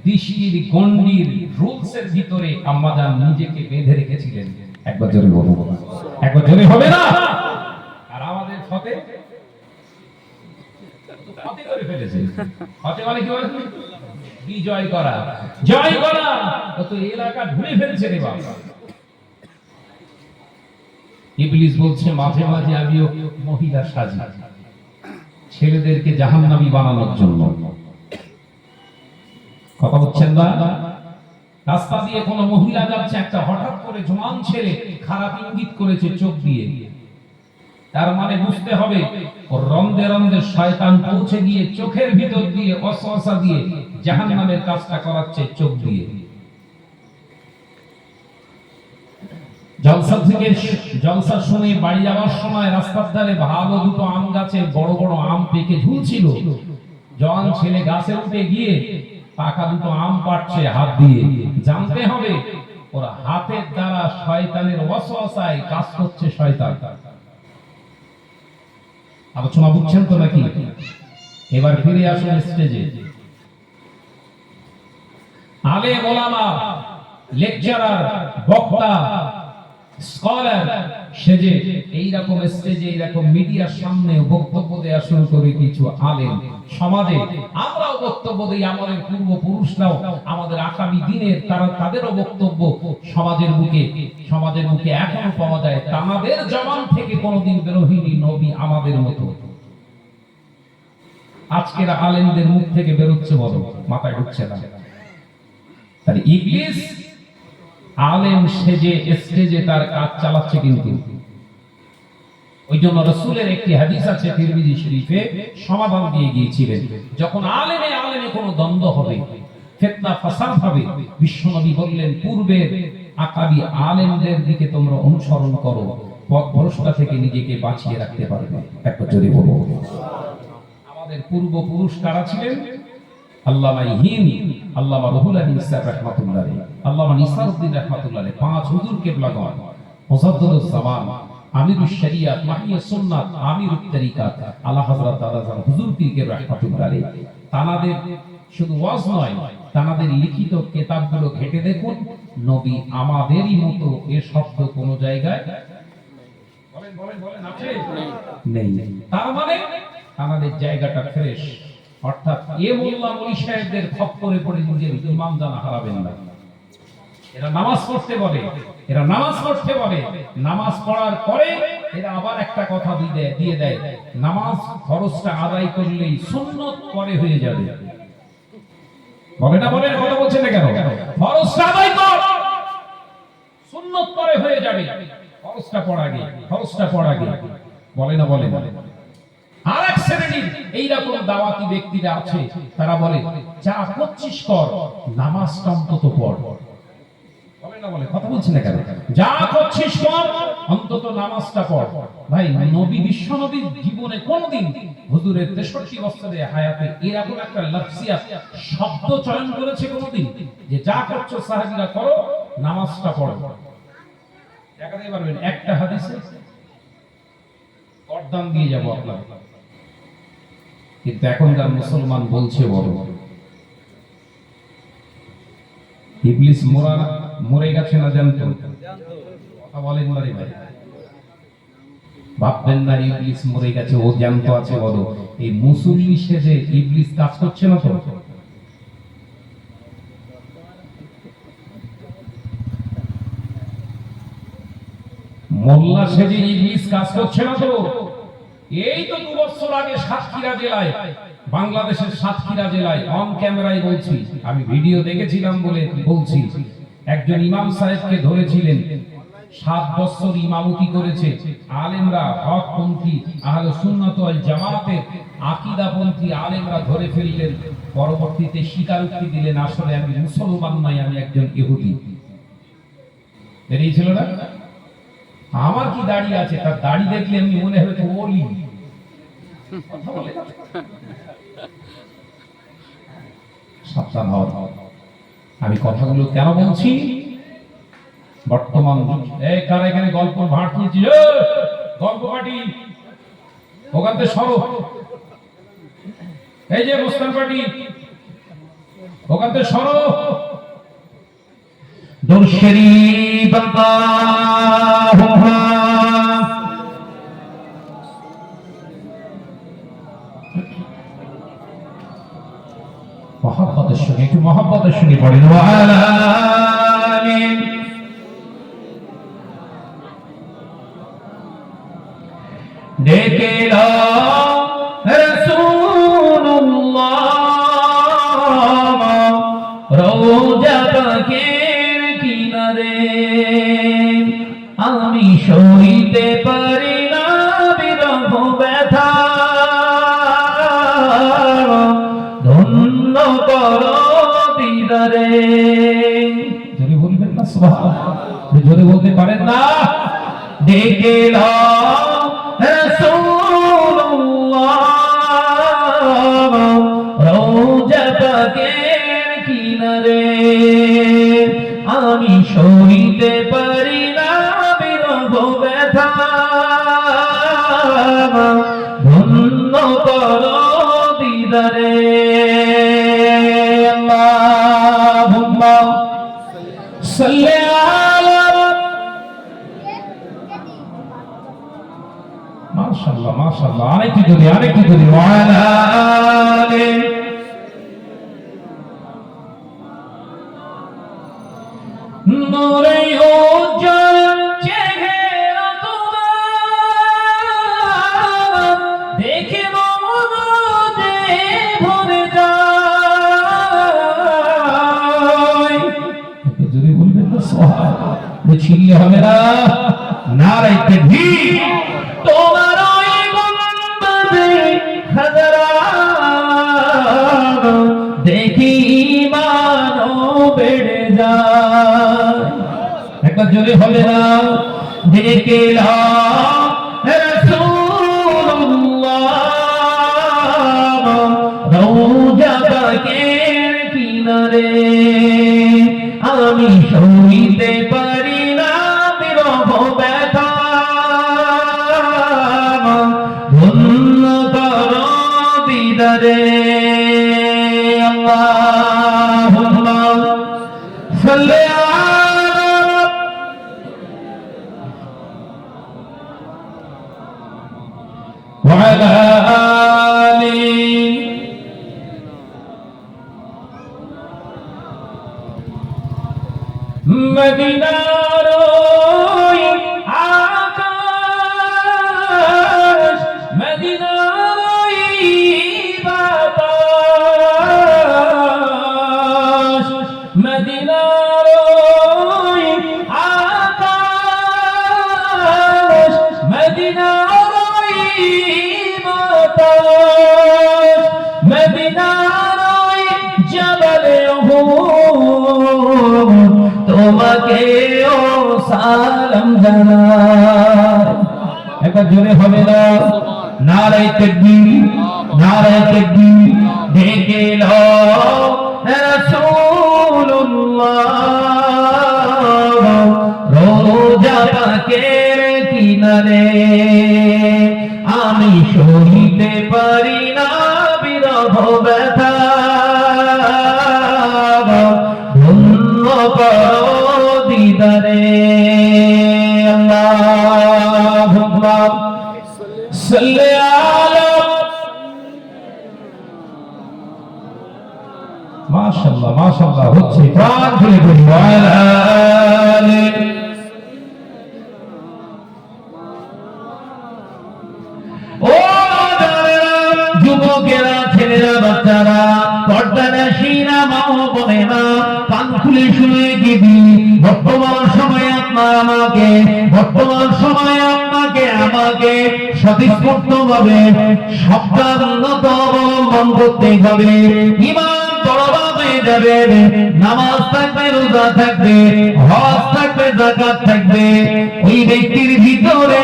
দৃষ্টির গণ্ডির রুলসের ভিতরে আম্মাজান নিজেকে বেঁধে রেখেছিলেন। একবার জোরে বলবো, একবার জোরে হবে না? আর আমাদের ফতে করে ফেলেছে। ফতে মানে কি বলে? বিজয় করা, জয় করা। তো এলাকা ঘুরে ফেলছে রে বাবা। ইবলিস বলছে মাঝে মাঝে আমিও মহিলা সাজি, ছেলেদেরকে জাহান্নামী বানানোর জন্য। কথা বলছেন না? রাস্তা দিয়ে কোনো মহিলা যাচ্ছে, একটা হঠাৎ করে জোয়ান ছেলে খারাপ ইঙ্গিত করেছে চোখ দিয়ে, তার মানে বুঝতে হবে ওর রন্দে রন্দে শয়তান পৌঁছে গিয়ে চোখের ভিতর দিয়ে ওয়াসওয়াসা দিয়ে জাহান্নামের কাজটা করাচ্ছে চোখ দিয়ে। জলসা শুনে বাড়ি যাওয়ার সময় রাস্তার ধারে ভালো দুটো আম গাছে বড় বড় আম পেকে ঝুলছিল, জওয়ান ছেলে গাছে উঠে গিয়ে পাকা দুটো আম পাড়ছে হাত দিয়ে। জানতে হবে ওরা হাতের দ্বারা শয়তানের ওয়াসওয়াসায় কাজ করছে শয়তান। আলোচনা বুঝছেন তো নাকি? এবার ফিরে আসুন স্টেজে। আলেম ওলামা, লেকচারার, বক্তা, স্কলার সেজে এইরকম স্টেজে এইরকম মিডিয়ার সামনে বক্তব্য দেওয়া শুরু করে কিছু আলেম সমাজে। আমরাও বক্তব্য দিই, আমাদের পূর্বপুরুষরাও আমাদের আগামী দিনের তাদেরও বক্তব্য সমাজের মুখে এখনো পাওয়া যায়। তাদের জবান থেকে কোনোদিন বেরোয়নি নবী আমাদের মতো। আজকের আলেমদের মুখ থেকে বেরোচ্ছে বলো, মাথায় ঢুকছে না। তাহলে ইবলিস আলেম সেজে স্টেজে তার কাজ চালাচ্ছে। কিন্তু ওই জন্য রাসূলের একটি হাদিস আছে তিরমিজি শরীফে, সমাধান দিয়ে গিয়েছিলেন যখন আলেমে কোনো দ্বন্দ্ব হবে, ফিতনা ফাসাদ হবে, বিশ্বনবী বললেন পূর্বের আকাবি আলেমদের দিকে তোমরা অনুসরণ করো, পথভ্রষ্টা থেকে নিজেকে বাঁচিয়ে রাখতে পারবে। একটা জোরে বলো। আমাদের পূর্বপুরুষ কারা ছিলেন? আল্লামা ইহিন, আল্লামা রুহুল আমিন সাহেব রাহমাতুল্লাহ আলাইহি, আল্লামা নিসারউদ্দিন রাহমাতুল্লাহ আলাইহি, পাঁচ হুজুর কিবলাগণ, মুজাদ্দিদুজ জামান, আমিরুশ শরিয়াত, মাহিয়ুস সুন্নাত, আমিরুত তরিকাত, আলা হযরত আযম হুজুর পীর রাহমাতুল্লাহ আলাইহি। তানাদের শুধু ওয়াজ নয়, তানাদের লিখিত কিতাবগুলো ঘেটে দেখুন, নবী আমাদেরই মতো এর শব্দ কোন জায়গায় বলেন আছে নেই। তার মানে তানাদের জায়গাটা ফ্রেশ। অর্থাৎ এ মোল্লা মলি সাহেবদের খপ্পরে পড়ে নিজের ইমাম জানা হারাবেন না। এরা নামাজ পড়তে বলে, নামাজ পড়ার পরে এরা আবার একটা কথা দিয়ে দেয়, নামাজ ফরজটা আদায় করলেই সুন্নত পরে হয়ে যাবে। বলে না, বলে কথা বলছেন না কেন? ফরজটা আদায় কর, সুন্নত পরে হয়ে যাবে, ফরজটা পড়া আগে। বলে না? আর এক শ্রেণীর এইরকম দাওয়াতি ব্যক্তিরা আছে, তারা বলে যা করছিস কর, নামাজটা অন্তত পড়। বলে না? কথা বলছি না কেন? যা করছিস কর, অন্তত নামাজটা পড়। ভাই, নবী বিশ্বনবীর জীবনে কোনদিন হুজুরের 63 বছরের হায়াতে এরকম একটা লফজিয়াত শব্দ চয়ন করেছে কোনদিন যে যা করছো সাহাবীরা করো, নামাজটা পড়ো? দেখাতে পারবেন একটা হাদিসে? গর্দান দিয়ে যাব আপনার। কিন্তু এখনকার মুসলমান বলছে বড় ইবলিস মরে গেছে না জানতো? কথা বলেন না রে ভাই, ভাববেন না ইবলিস মরে গেছে, ও জানতো আছে বড়। এই মুসল্লি সেজে ইবলিস কাজ করছে না তো? মোল্লা সেজে ইবলিস কাজ করছে না তো? এই তো 2 বছর আগে সাতক্ষীরা জেলায়, বাংলাদেশের সাতক্ষীরা জেলায়, অন ক্যামেরায় বলছি, আমি ভিডিও দেখেছিলাম বলে বলছি, একজন ইমাম সাহেবকে ধরেছিলেন, 7 বছর ইমামতি করেছে। আলেমরা, হকপন্থী আহলে সুন্নাত ওয়াল জামাতের আকীদাপন্থী আলেমরা ধরে ফেললেন। পরবর্তীতে স্বীকারোক্তি দিলেন, আসলে আমি মুসলমান নই, আমি একজন ইহুদি। বেরিয়েছিল না? আমার কি দাড়ি আছে, তার দাড়ি দেখলে এমনি মনে হবে তো ওলি। কথা বলে সাবধান হও। আমি কথাগুলো কেন বলছি? বর্তমান কারা এখানে গল্প ভাট নিয়েছি, গল্প পার্টি ওখান থেকে সরো। এই যে মুসলিম পার্টি, ওখান থেকে সরো। দুরূদ শরীফ আল্লাহুম্মা মহব্বতের সঙ্গে, একটু মহব্বতের সঙ্গে পড়েন, ওয়া আলা আলি ডেকে রাসূলুল্লাহ রওজা পাকে পারেন না? ডেকে নাও রাসূলুল্লাহ রওজা পাকের কিনারে, আমি সইতে পারি না বিরহ ব্যথা, ধন্য করো দিদারে। আল্লাহুম্মা সাল্লি আলা, মাশাআল্লাহ মাশাআল্লাহ, আরেকটু যদি ওয়ালা আলে নূরে উজ্জ্বল চেহারা তোমার, দেখে মনে ভরে যায়। যদি বলবেন না সুবহানাল্লাহ, ছিললে হবে না, নারায়ে তাকবীর। তোমার ওই গুণবাদে হাজারা দেখি ইমানও বেড়ে যায়। একবার জোরে হবে না, ডেকে নাও রাসূলুল্লাহ রওজা পাকের কিনারে, আমি সইতে পারি না বিরহ ব্যথা, ধন্য করো দিদারে। আল্লাহুম্মা সাল্লি আলা ওয়া আলা আলি মদিনার ওই আকাশ, মদিনার ওই বাতাস, মদিনার ওই আকাশ, মদিনার ওই বাতাস, মদিনার ওই জবলে উহুদ, তোমাকে ও সালাম জানাই। একবার জোরে হবে না, নারায়ে তাকবীর, নারায়ে তাকবীর। ডেকে নাও রাসূলুল্লাহ রওজা পাকের কিনারে, আমি সইতে পারি না বিরহ ব্যথা, ধন্য করো দিদারে। আল্লাহুম্মা সাল্লি আলা, মাশাআল্লাহ মাশাআল্লাহ হচ্ছে, প্রাণ খুলে বলি ওয়া আলা আলি। ও যুবকেরা, ছেলেরা, বাচ্চারা, পর্দানাশীরা, মা ও বোনেরা, কান খুলে শুনে দিবি, বর্তমান সময়ে আমাকে স্বতঃস্ফূর্তভাবে সাবধানতা অবলম্বন করতে হবে। ঈমান বলবান হয়ে যাবে, নামাজ থাকবে, রোজা থাকবে, হজ থাকবে, যাকাত থাকবে, ওই ব্যক্তির ভিতরে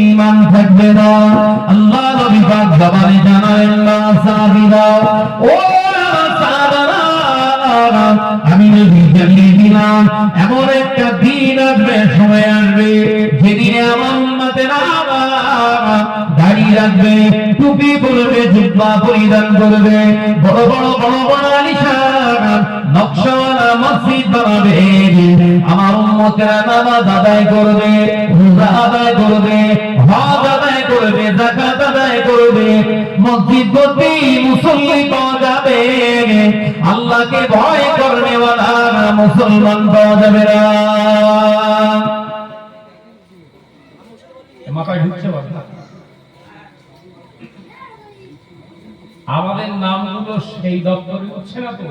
ঈমান থাকবে না। আল্লাহ নবী পাক জবানে জানালেন, না সাহাবীরা, ও সাহাবারা, আমি নবী জানিয়ে দিলাম এমন একটা দিন আসবে, সময় আসবে, যেদিনে আমার উম্মতেরা দাড়ি রাখবে, টুপি পরবে, জুব্বা পরিধান করবে, বড় বড় আলিশান নকশাওয়ালা মসজিদ বানাবে, আমার উম্মতেরা নামাজ আদায় করবে, রোজা আদায় করবে, হজ আদায় করবে, যাকাত আদায় করবে, মসজিদ ভর্তি মুসল্লি পাওয়া যাবে, আল্লাহকে ভয় করনে ওয়ালা মুসলমান পাওয়া যাবে না। মাথায় ঢুকছে না? আমাদের নামগুলো সেই দপ্তরে হচ্ছে না তো?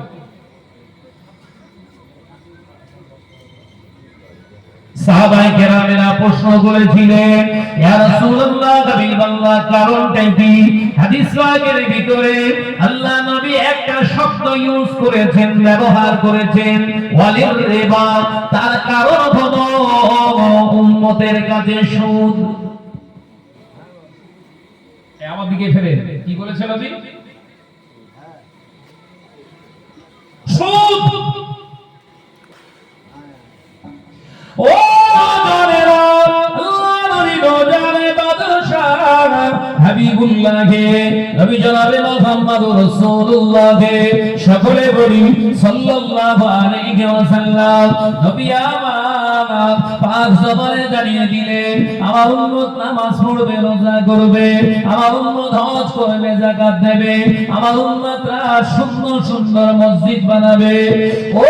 সাহাবায়ে কেরামেরা প্রশ্ন করেছিলেন, ইয়া রাসূলুল্লাহ, হাবিবাল্লাহ, কারণটা কি? হাদিস পাকের ভিতরে আল্লাহ নবী একটা শব্দ ইউজ করেছেন, ব্যবহার করেছেন, ওয়ালির রিবা। তার কারণ হলো উম্মতের কাছে সুদ। আমার দিকে ফেরে কি বলেছে নবী? সুদ। ও জানেরা, আল্লাহ নবী জানে বাদশাহ হাবিবুল্লাহ নবী জনাবে মুহাম্মদুর রাসূলুল্লাহ, সকলে বলি সাল্লাল্লাহু আলাইহি ওয়াসাল্লাম। নবী আমার পাক জবানে জানিয়ে দিলেন, আমার উম্মত নামাজ পড়বে, রোজা করবে, আমার উম্মত হজ করবে, যাকাত দেবে, আমার উম্মতরা সুন্দর সুন্দর মসজিদ বানাবে। ও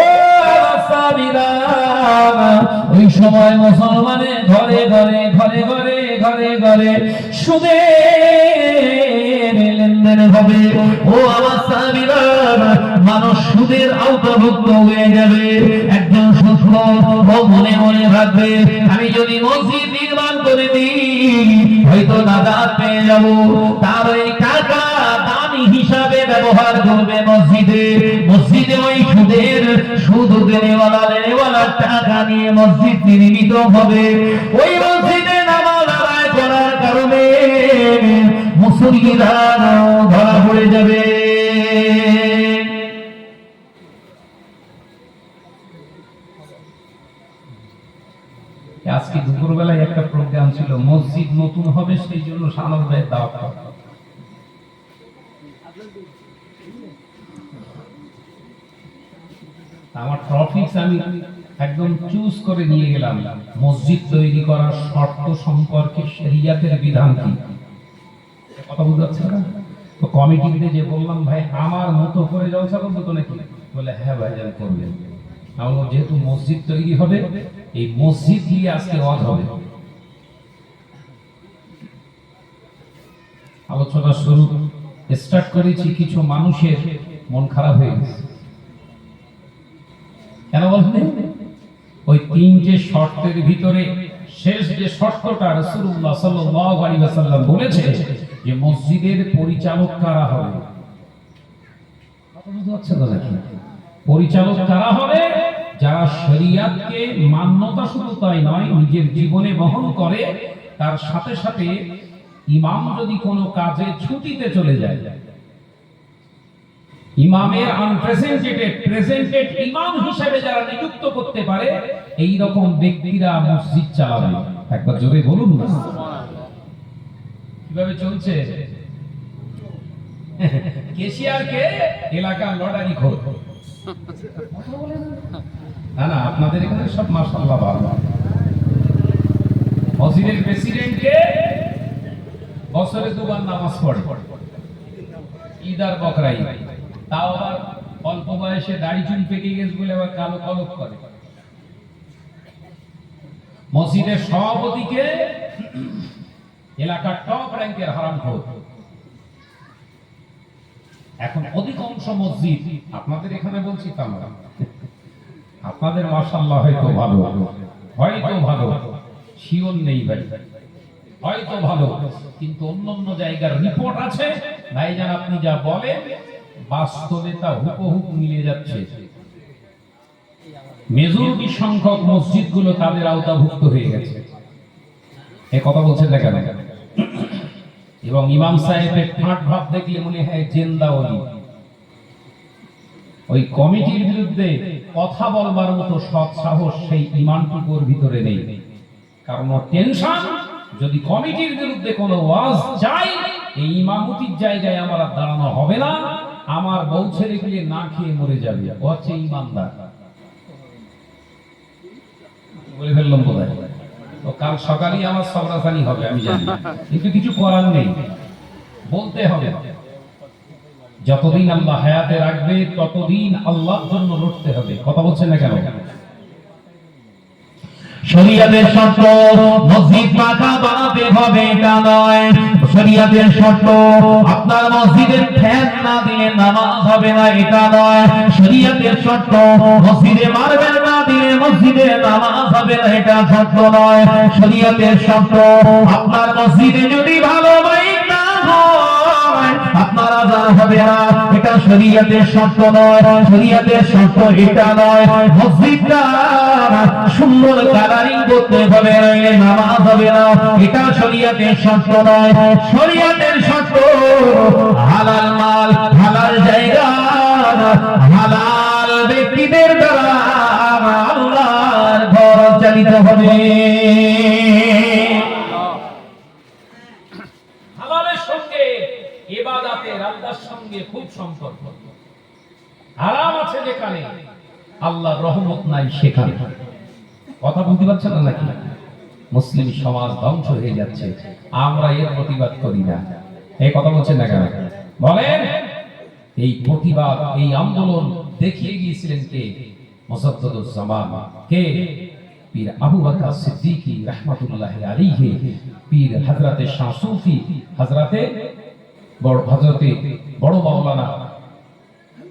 সাহাবীরা, ওই সময় মুসলমানের ঘরে ঘরে ঘরে ঘরে ঘরে ঘরে সুদের লেনদেন হবে। ও আমার সাহাবীরা, মানুষ সুদের আওতাভুক্ত হয়ে যাবে। একজন সুস্থ মনে মনে ভাববে, আমি যদি মসজিদ নির্মাণ করে দিই হয়তো নাজাত পেয়ে যাব। তার ওই টাকা দামি হিসাবে ব্যবহার করবে মসজিদে। মসজিদে ওই সুদ দেনেওয়ালার টাকা নিয়ে মসজিদ নির্মিত হবে। ওই মসজিদে নামাজ আদায় করার কারণে মুসল্লিরা ধরা পড়ে যাবে। আজকে দুপুরবেলায় একটা প্রোগ্রাম ছিল, মসজিদ নতুন হবে সেই জন্য শানব ভাইয়ের দাওয়াত। আমার টপিকস আমি একদম চুজ করে নিয়ে গেলাম, মসজিদ তৈরি করার শর্ত সম্পর্কে শরিয়াতের বিধান কি। কথা বুঝতে পারছেন না? তো কমিটিতে যে বললাম, ভাই আমার মতো করে জলসা করবো তো নাকি? বলে হ্যাঁ ভাই যান করবেন। আমরা যেহেতু মসজিদ তৈরি হবে, এই মসজিদ দিয়ে আজকে ওয়াজ হবে। আলোচনা শুরু স্টার্ট করেছি, কিছু মানুষের মন খারাপ হয়ে গেছে। কেন বলতে? ওই তিনটে শর্তের ভিতরে শেষ যে শর্তটা রাসূলুল্লাহ সাল্লাল্লাহু আলাইহি ওয়াসাল্লাম বলেছে যে মসজিদের পরিচালক কারা হবে। কথা বুঝতে পারছেন না নাকি? পরিচালক কারা হবে? যারা শরিয়াতকে মান্যতা শুধু তাই নয়, নিজের জীবনে বহন করে। তার সাথে সাথে ইমাম যদি কোনো কাজে ছুটিতে চলে যায়, ইমামের প্রেজেন্টেড ইমাম হিসেবে যারা নিযুক্ত করতে পারে, এই রকম ব্যক্তিরা মসজিদ চালাবে। একবার জোরে বলুন না। কিভাবে চলছে? কেশিয়ারকে এলাকার লটারি খোর। না না, আপনাদের এখানে সব মাশাআল্লাহ ভালো। মসজিদের প্রেসিডেন্টকে বছরে দুবার নামাজ পড়ে, ঈদ আর বকরা ঈদ। তাও আবার অল্প বয়সে দাড়ি চুল পেকে গেছে বলে আবার কালো কলপ করে। মসজিদের সভাপতিকে এলাকার টপ র্যাঙ্কের হারামখোর। এখন অধিকাংশ মসজিদ, আপনাদের এখানে বলছি তা না, আপনাদের মাশাআল্লাহ হয়তো ভালো, শিওর নেই ভাই, হয়তো ভালো, কিন্তু অন্য জায়গার রিপোর্ট আছে ভাইজান, আপনি যা বলেন বাস্তবে তা হুবহু মিলে যাচ্ছে। মেজরিটি সংখ্যক মসজিদগুলো তাদের আওতাভুক্ত হয়ে গেছে। এই কথা বলছেন না কেন? এবং ইমাম সাহেবের ঠাট ভাব দেখলে মনে হয় জেন্দা ওলি। ওই কমিটির বিরুদ্ধে কথা বলবার মতো সৎ সাহস সেই ইমানটুকুর ভিতরে নেই। কারণ টেনশন, যদি কমিটির বিরুদ্ধে কোনো ওয়াজ চাই, এই ইমামতির জায়গায় আমার আর দাঁড়ানো হবে না, আমার বউ ছেলেগুলি না খেয়ে মরে যাবে। ও হচ্ছে ইমানদার। বলে ফেললাম বোধহয়। তো কাল সকালেই আমার সবরাসানি হবে আমি জানি, কিন্তু কিছু করার নেই, বলতে হবে। যতদিন আল্লাহ হায়াতে রাখবে ততদিন আল্লাহর জন্য লড়তে হবে। কথা বলছেন না কেন? শরিয়াতের শর্ত মসজিদ পাকা বানাতে হবে এটা নয়। শরীয়তের শর্ত আপনার মসজিদের ফ্যান না দিলে নামাজ হবে না এটা নয়। শরীয়তের শর্ত মসজিদে মার্বেল না দিলে মসজিদে নামাজ হবে না এটা শর্ত নয়। শরীয়তের শর্ত আপনার মসজিদে যদি ভালো মাইক না হয় আপনার আযান হবে না এটা শরীয়তের শর্ত নয়। শরীয়তের শর্ত এটা নয় মসজিদটা সুন্দর কালারিং করতে হবে নইলে নামাজ হবে না এটা শরীয়তের শর্ত নয়। শরীয়তের শর্ত হালাল মাল হালাল জায়গা হালাল ব্যক্তিদের দ্বারা আল্লাহর ঘর চালিত হবে। হালালের সঙ্গে ইবাদতের আল্লাহর সঙ্গে খুব সম্পর্ক। হারাম আছে যেখানে আল্লাহর রহমত নাই সেখানে। কথা বুঝতে পারছেন না নাকি? মুসলিম সমাজ ধ্বংস হয়ে যাচ্ছে, আমরা এর প্রতিবাদ করি না। এই কথা বলছেন না কেন বলেন? এই প্রতিবাদ এই আন্দোলন দেখিয়ে গিয়েছিলেন কে? মুসাদ্দাদুজ জামান কে? পীর আবু বকর সিদ্দিকী রাহমাতুল্লাহি আলাইহি, পীর হযরতে শাহ সুফি হযরতে বড় মাওলানা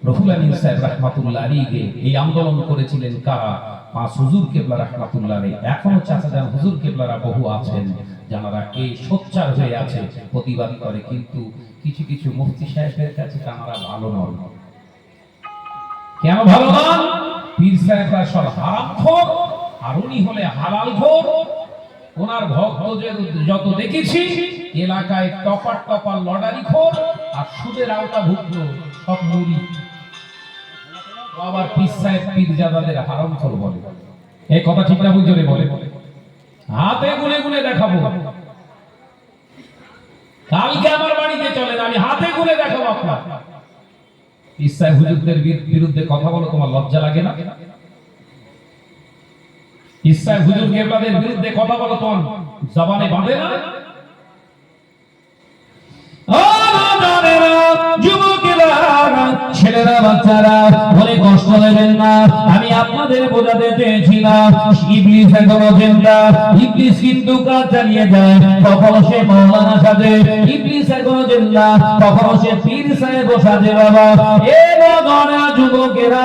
রহুল আমিন সাহেব রাহমাতুল্লাহি আলাইহি এই আন্দোলন করেছিলেন কারা? পাঁচ হুজুর কেবলা রাহমাতুল্লাহি আলাইহি। এখনো চাচাজান হুজুর কেবলারা বহু আছেন যারা এই সোচ্চার হয়ে আছে, প্রতিবাদ করে। কিন্তু কিছু কিছু মুফতি সাহেবের কাছে তারা ভালো নন। কেন ভালো নন? পীর সাহেবরা সব হারামখোর আর উনি হলে হালালখোর। ওনার ভক্ত যত দেখেছি এলাকায় টপার লটারিখোর আর সুদের আওতাভুক্ত সব মুড়ি। আবার পীর সাহেব পীরজাদাদের হারামখোর বলে। এই কথা ঠিক না? বুঝে বলে হাতে গুনে গুনে দেখাবো। কালকে আমার বাড়িতে চলেন, আমি হাতে গুনে দেখাবো আপনার। পীর সাহেব হুজুরদের বিরুদ্ধে কথা বলো, তোমার লজ্জা লাগে না? পীর সাহেব হুজুর কেবলাদের বিরুদ্ধে কথা বলো, তোমার জবানে বাঁধে না? ছেলেরা বাচ্চারা বলে কষ্ট নেবেন না, আমি আপনাদের বোঝাতে চেয়েছি না ইবলিস এখনো জিন্দা। ইবলিস কিন্তু কাজ চালিয়ে যায়, কখনো সে মাওলানা সাজে। ইবলিস এখনো জিন্দা, কখনো সে পীর সাহেব সাজে। বাবা এ নগরা যুবকেরা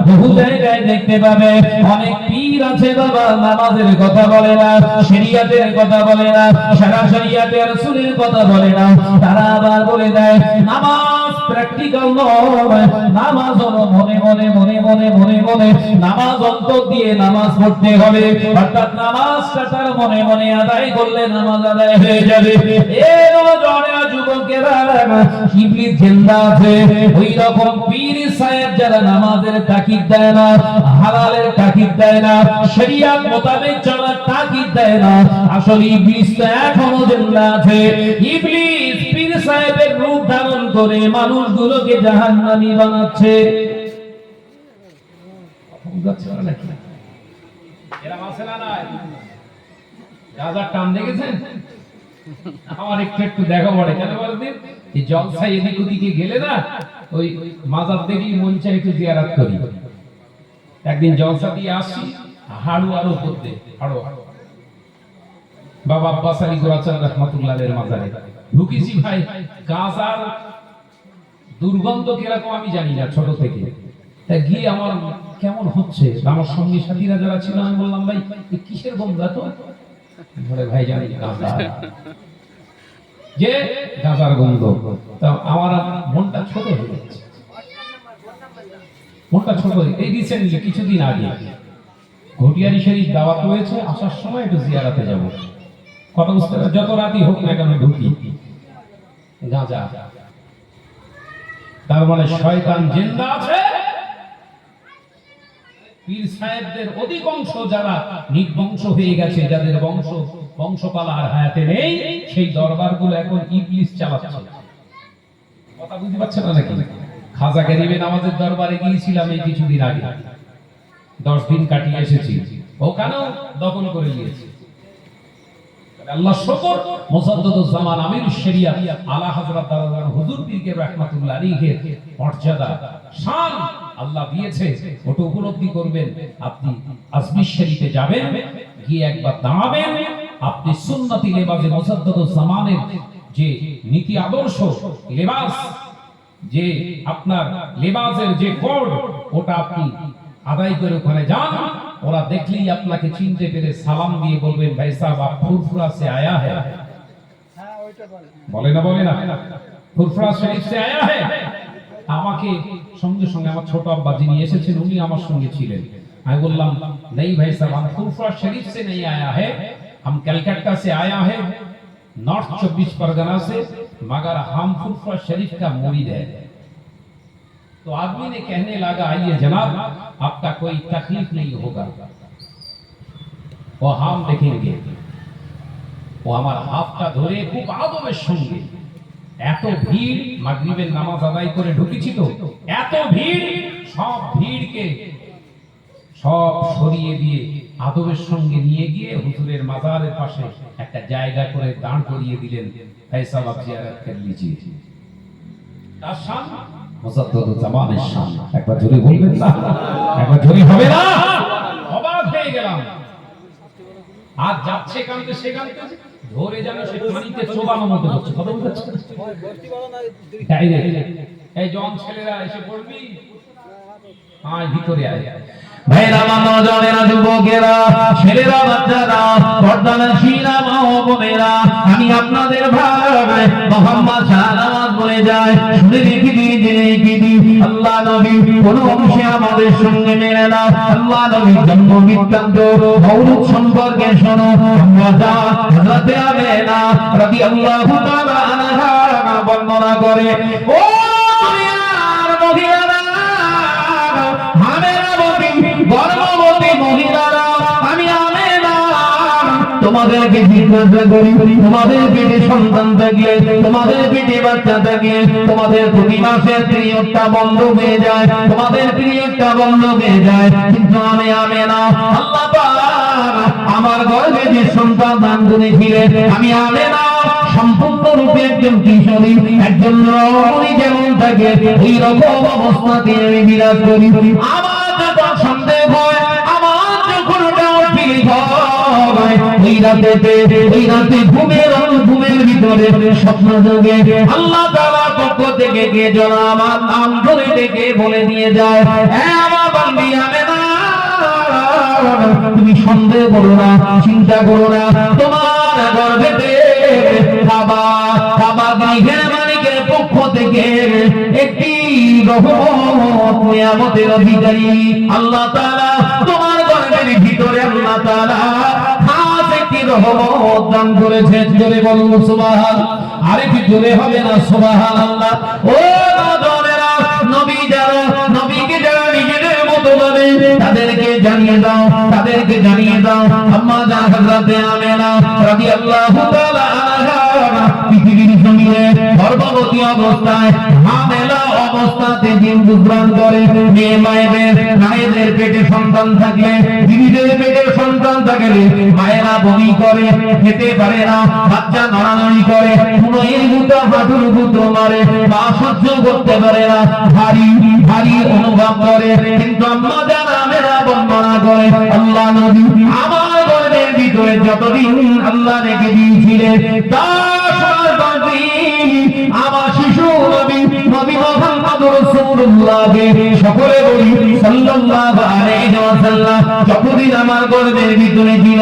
বহু জায়গায় দেখতে পাবে অনেক পীর আছে বাবা, নামাজের কথা বলে না, শরীয়তের কথা বলে না, সারা শরীয়তের রাসূলের কথা বলে না। তারা আবার বলে দেয় নামাজ প্র্যাকটিক্যাল নয়, নামাজ হলো মনে মনে মনে মনে মনে মনে নামাজ অন্তর দিয়ে নামাজ পড়তে হবে। অর্থাৎ নামাজটা তার মনে মনে আদায় করলে নামাজ আদায় হয়ে যাবে। এর জন্য যুবকেরা ইবলিস জিন্দা আছে। ওই রকম পীর সাহেব যারা নামাজের তাকিদ দেয় না, হালালের তাকিদ দেয় না, শরীয়ত মোতাবেক চলার তাকিদ দেয় না, আসলে ইবলিস তো এখনো জিন্দা আছে। ইবলিস পীর সাহেবের রূপ ধারণ করে মানুষগুলোকে জাহান্নামী বানাচ্ছে। এরা আছে না নাই? রাজার টান দেখেছেন? আমার একটু দেখা পড়ে। কেন বলতেন? এই জলসায় এদিক ওদিকে গেলে না ওই মাজার দেখি মন চাই একটু জিয়ারত করি। একদিন জলসা দিয়ে আসি, হাড়ু আরো করতে হাড়ো বাবা আব্বাস আলী গোরাচাঁদ রাহমাতুল্লাহ আলাইহির মাজারে ঢুকেছি। ভাই গাজার দুর্গন্ধ কিরকম আমি জানি না ছোট থেকে। তা গিয়ে আমার কেমন হচ্ছে, আমার সঙ্গী সাথীরা যারা ছিল আমি বললাম ভাই কিসের গন্ধ এত? বলে ভাই জানি গাঁজা, যে গাঁজার গন্ধ। তা আমার মনটা ছোট হয়ে যাচ্ছে, মনটা ছোট। এই রিসেন্টলি কিছুদিন আগে ঘটিয়ারি শরীফ দাওয়াত হয়েছে, আসার সময় একটু জিয়ারাতে যাব। কথা বুঝতে পারছেন? যত রাতই হোক না কেন ঢুকি গাঁজা, তার মানে শয়তান জিন্দা আছে। পীর সাহেবদের অধিকাংশ যারা নির্বংশ হয়ে গেছে, যাদের বংশপালা আর হায়াতে নেই, সেই দরবারগুলো এখন ইবলিস চালাচ্ছে। কথা বুঝতে পারছেন না নাকি? খাজা গরিবে নামাজের দরবারে গিয়েছিলাম এই কিছুদিন আগে, 10 দিন কাটিয়ে এসেছি। ওখানেও দখল করে নিয়েছে। আল্লাহ শুকর, মুসাদ্দাদুজ জামান আমিরুশ শরিয়াত আলা হযরত দারুল হুজুর পীরকে রাহমাতুল্লাহ আলাইহির মর্যাদা শান আল্লাহ দিয়েছে। ওটা উপলব্ধি করবেন। আপনি আজমির শরীফে যাবেন, গিয়ে একবার দাঁড়াবেন, আপনি সুন্নতি লেবাসে মুসাদ্দাদুজ জামানের যে নীতি আদর্শ লেবাস, যে আপনার লেবাসের যে কোড, ওটা আপনি আদায় করে ওখানে যান। ওরা দেখলেই আপনাকে চিনতে পেরে সালাম দিয়ে বলবেন, ভাই সাহেব আপ ফুরফুরা সে আয়া হ্যায়। বলে না ফুরফুরা শরীফ সে আয়া হ্যায়। আমাকে সঙ্গে সঙ্গে আমার ছোট আব্বা যিনি এসেছেন উনি আমার সঙ্গে ছিলেন। আমি বললাম, नहीं भाई साहब हम फुरफुरा शरीफ से नहीं आया है, हम कलकत्ता से आया है, नॉर्थ 24 परगना से, मगर हम फुरफुरा शरीफ का मुरीद है। तो आदमी ने कहने लगा, आइए जनाब आपका कोई तकलीफ नहीं होगा, वो हम देखेंगे। वो हमारा हाफটা ধরে খুব আদবের সঙ্গে, এত ভিড়, মাগরিবের নামাজ আদায় করে ঢুকেছি তো, এত ভিড়, সব ভিড়কে সব সরিয়ে দিয়ে আদবের সঙ্গে নিয়ে গিয়ে হুজুরের মাজারের পাশে একটা জায়গা করে দাঁড় করিয়ে দিলেন। ভাই সাহেব আপ জিয়ারত করে লিজিয়ে। তার শান মুসাদ্দাদুজ জামানের শান। একবার জোরে বলবেন না? একবার জোরে হবে না? অবাক হয়ে গেলাম। আর যাচ্ছে কানতে সে কানতে ধরে যেন সে পানিতে চোবানোর মতো হচ্ছে। কথা বুঝাচ্ছে? এই জন ছেলেরা এসে পড়বি, আয় ভিতরে আয়। ভাইরা, নওজওয়ানেরা, যুবকেরা, ছেলেরা, বাচ্চারা, পর্দানশীরা, মা ও বোনেরা, আমি আপনাদের ভাই মোহাম্মদ শাহনওয়াজ বলে যায়, শুনে রেখে দিই, জেনে রেখে দিই, আল্লাহ নবী কোন অংশে আমাদের সঙ্গে মেলে না। আল্লাহ নবীর জন্ম বৃত্তান্ত মওলুদ সম্পর্কে শোনো। হযরত আমেনা রাদিয়াল্লাহু তাআলা আনহা বর্ণনা করে, ও দুনিয়ার মহিলারা, গর্ভবতী মহিলারা, আমি আমেনা তোমাদেরকে জিজ্ঞাসা করি, তোমাদের পেটে সন্তান থাকলে, তোমাদের পেটে বাচ্চা থাকলে, তোমাদের প্রতি মাসের পিরিয়ডটা বন্ধ হয়ে যায়, তোমাদের পিরিয়ডটা বন্ধ হয়ে যায়, কিন্তু আমি আমেনা আল্লাহ পাক আমার গর্ভে যে সন্তান দান করেছিলেন, আমি আমেনা সম্পূর্ণরূপে একজন কিশোরী, একজন রমণী যেমন থাকে ওই রকম অবস্থাতে আমি বিরাজ করি। আমার যখন সন্দেহ হয়, আমার যখন ডাউট ফিল হয়, ওই রাতে ঘুমের ভিতরে স্বপ্ন যোগে আল্লাহ তাআলার পক্ষ থেকে কে যেন আমার নাম ধরে ডেকে বলে দিয়ে যায়, হ্যাঁ আমার বান্দি আমেনা, তুমি সন্দেহ করো না, চিন্তা করো না, তোমার গর্ভেতে কাবা গৃহের মালিকের পক্ষ থেকে একটি রহমত নিয়ামতের অধিকারী আল্লাহ তাআলা তোমার গর্ভের ভিতরে আল্লাহ তাআলা খাস একটি রহমত দান করেছেন। জোরে বলুন সুবহানাল্লাহ। আরেকটু জোরে হবে না সুবহানাল্লাহ? ও নওজওয়ানেরা, নবীকে যারা নিজেদের মতো মানে তাদেরকে জানিয়ে দাও, আম্মা জান হযরত আমেনা রাদিয়াল্লাহু তাআলা আনহা পৃথিবীর জমিনে গর্ভবতী অবস্থায়, হামেলা অবস্থাতে দিন গুজরান করে। মেয়ে মায়েদের পেটে সন্তান থাকলে, বিবিদের পেটে সন্তান থাকলে মায়েরা বমি করে, খেতে পারে না, বাচ্চা নড়ানড়ি করে, কুনোয়ের গুঁতো হাঁটুর গুঁতো মারে, মা সহ্য করতে পারে না, ভারী অনুভব করে। কিন্তু আম্মা জান আমেনা বর্ণনা করে, আল্লাহ নবী আমার গর্ভের ভিতরে যতদিন আল্লাহ রেখে দিয়েছিলেন, 10 মাস বাকি আমার শিশু নবী মুহাম্মদুর রাসূলুল্লাহকে সকলে বলি সাল্লাল্লাহু আলাইহি ওয়াসাল্লাম যতদিন আমার গর্ভের ভিতরে ছিল,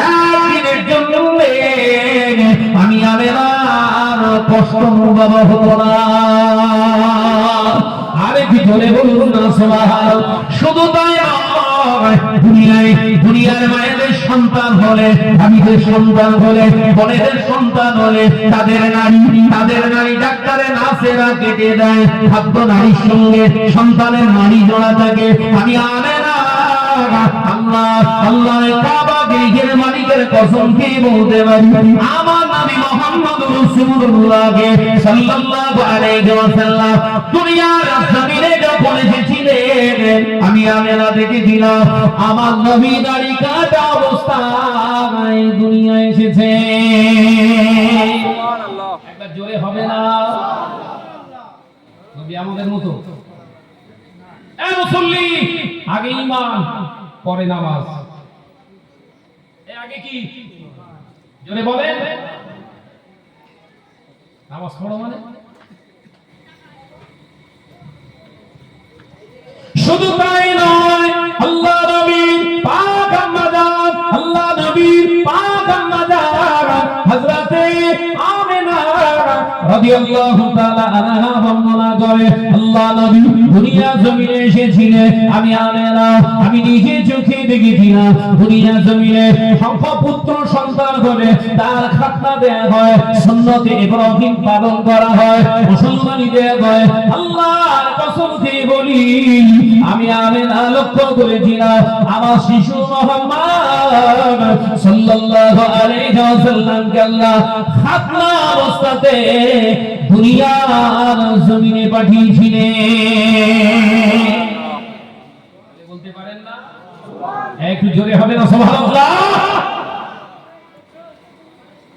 একদিনের জন্য আমি আমেনার কষ্ট অনুভব হতো না। আরে কি বলে বলুন না সুবহানাল্লাহ। শুধু তাই নয়, দুনিয়ার মায়েদের সন্তান হলে, স্বামীদের সন্তান হলে, বোনেদের সন্তান হলে তাদের নারী ডাক্তারে নার্সেরা কেটে দেয়, খাদ্য নারীর সঙ্গে সন্তানের নারী জোড়া থাকে। আমি আমেনা আল্লাহ কাবা গৃহের মালিকের কসম খেয়ে বলতে পারি, আমার নবী মুহাম্মদুর রাসূলুল্লাহকে সাল্লাল্লাহু আলাইহি ওয়াসাল্লাম দুনিয়ার জমিনে যখন এসেছিলেন, আমি আমেনা দেখেছিলাম আমার নবী দাড়ি কাটা অবস্থায় দুনিয়ায় এসেছে। সুবহানাল্লাহ। একবার জোরে হবে না? নবী আমাদের মতো এ মুসল্লি, আগে ঈমান পরে নামাজ। আগে কি জোরে বলেন, নামাজ পড়ো মানে শুধু তাই নয়, আল্লাহ নবীর পাক আম্মাজান, আল্লাহ নবীর পাক আম্মাজান হযরতে আমিনা রাদিয়াল্লাহু তাআলা আনহা বর্ণনা করে, আল্লাহ নবী দুনিয়া জমিনে এসেছিলেন, আমি আমিনা আমি নিজে চোখে দেখেছিলাম, দুনিয়া জমিনে পুত্র সন্তান করে তার খাতনা দেয়া হয়, সুন্নতে ইব্রাহিম পালন করা হয়, মুসলমানি দেয়া হয়। আল্লাহর কসম খেয়ে বলি, আমি আমিনা লক্ষ্য করেছিলাম আমার শিশু মুহাম্মদ সাল্লাল্লাহু আলাইহি ওয়াসাল্লামকে আল্লাহ খাতনা অবস্থাতে দুনিয়ার জমিনে পাঠিয়েছিলেন। বলতে পারেন না? একটু জোরে হবে না সুবহানাল্লাহ?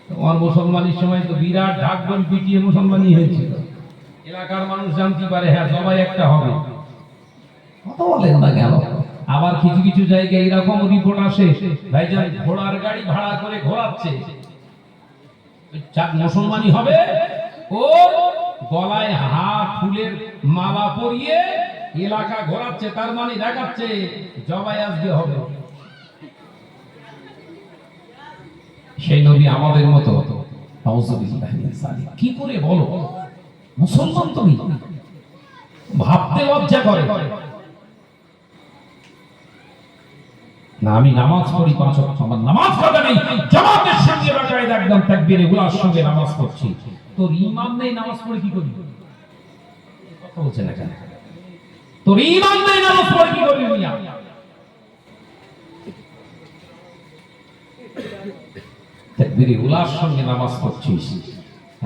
তোমার মুসলমানের সময় তো বিরাট ঢাকঢোল পিটিয়ে মুসলমানি হয়েছিল, এলাকার মানুষ জানতে পারে হ্যাঁ সবাই একটা হবে, কথা বলেন না কেন? আবার কিছু কিছু জায়গায় এরকম রিপোর্ট আসে, ভাইজান ঘোড়ার গাড়ি ভাড়া করে ঘোরাচ্ছে, মুসলমানি হবে, ও গলায় ফুলের মালা পরিয়ে এলাকা ঘোরাচ্ছে, তার মানে দেখাচ্ছে জবাই আজকে হবে। সেই নবী আমাদের মতো কি করে বলো মুসলমান তুমি, ভাবতে লজ্জা করে না। আমি নামাজ পড়ি 5 ওয়াক্ত, আমার নামাজ পড়া নেই, জামাতের সঙ্গে বাকায়দা একদম তাকবীরে উলার সঙ্গে নামাজ পড়ছি, তোর ঈমান নেই, নামাজ পড়ে কি করবি? কথা বলছেন না কেন? তোর ঈমান নেই, নামাজ পড়ে কি করবি? মিয়া তাকবীরে উলার সঙ্গে নামাজ পড়ছিস,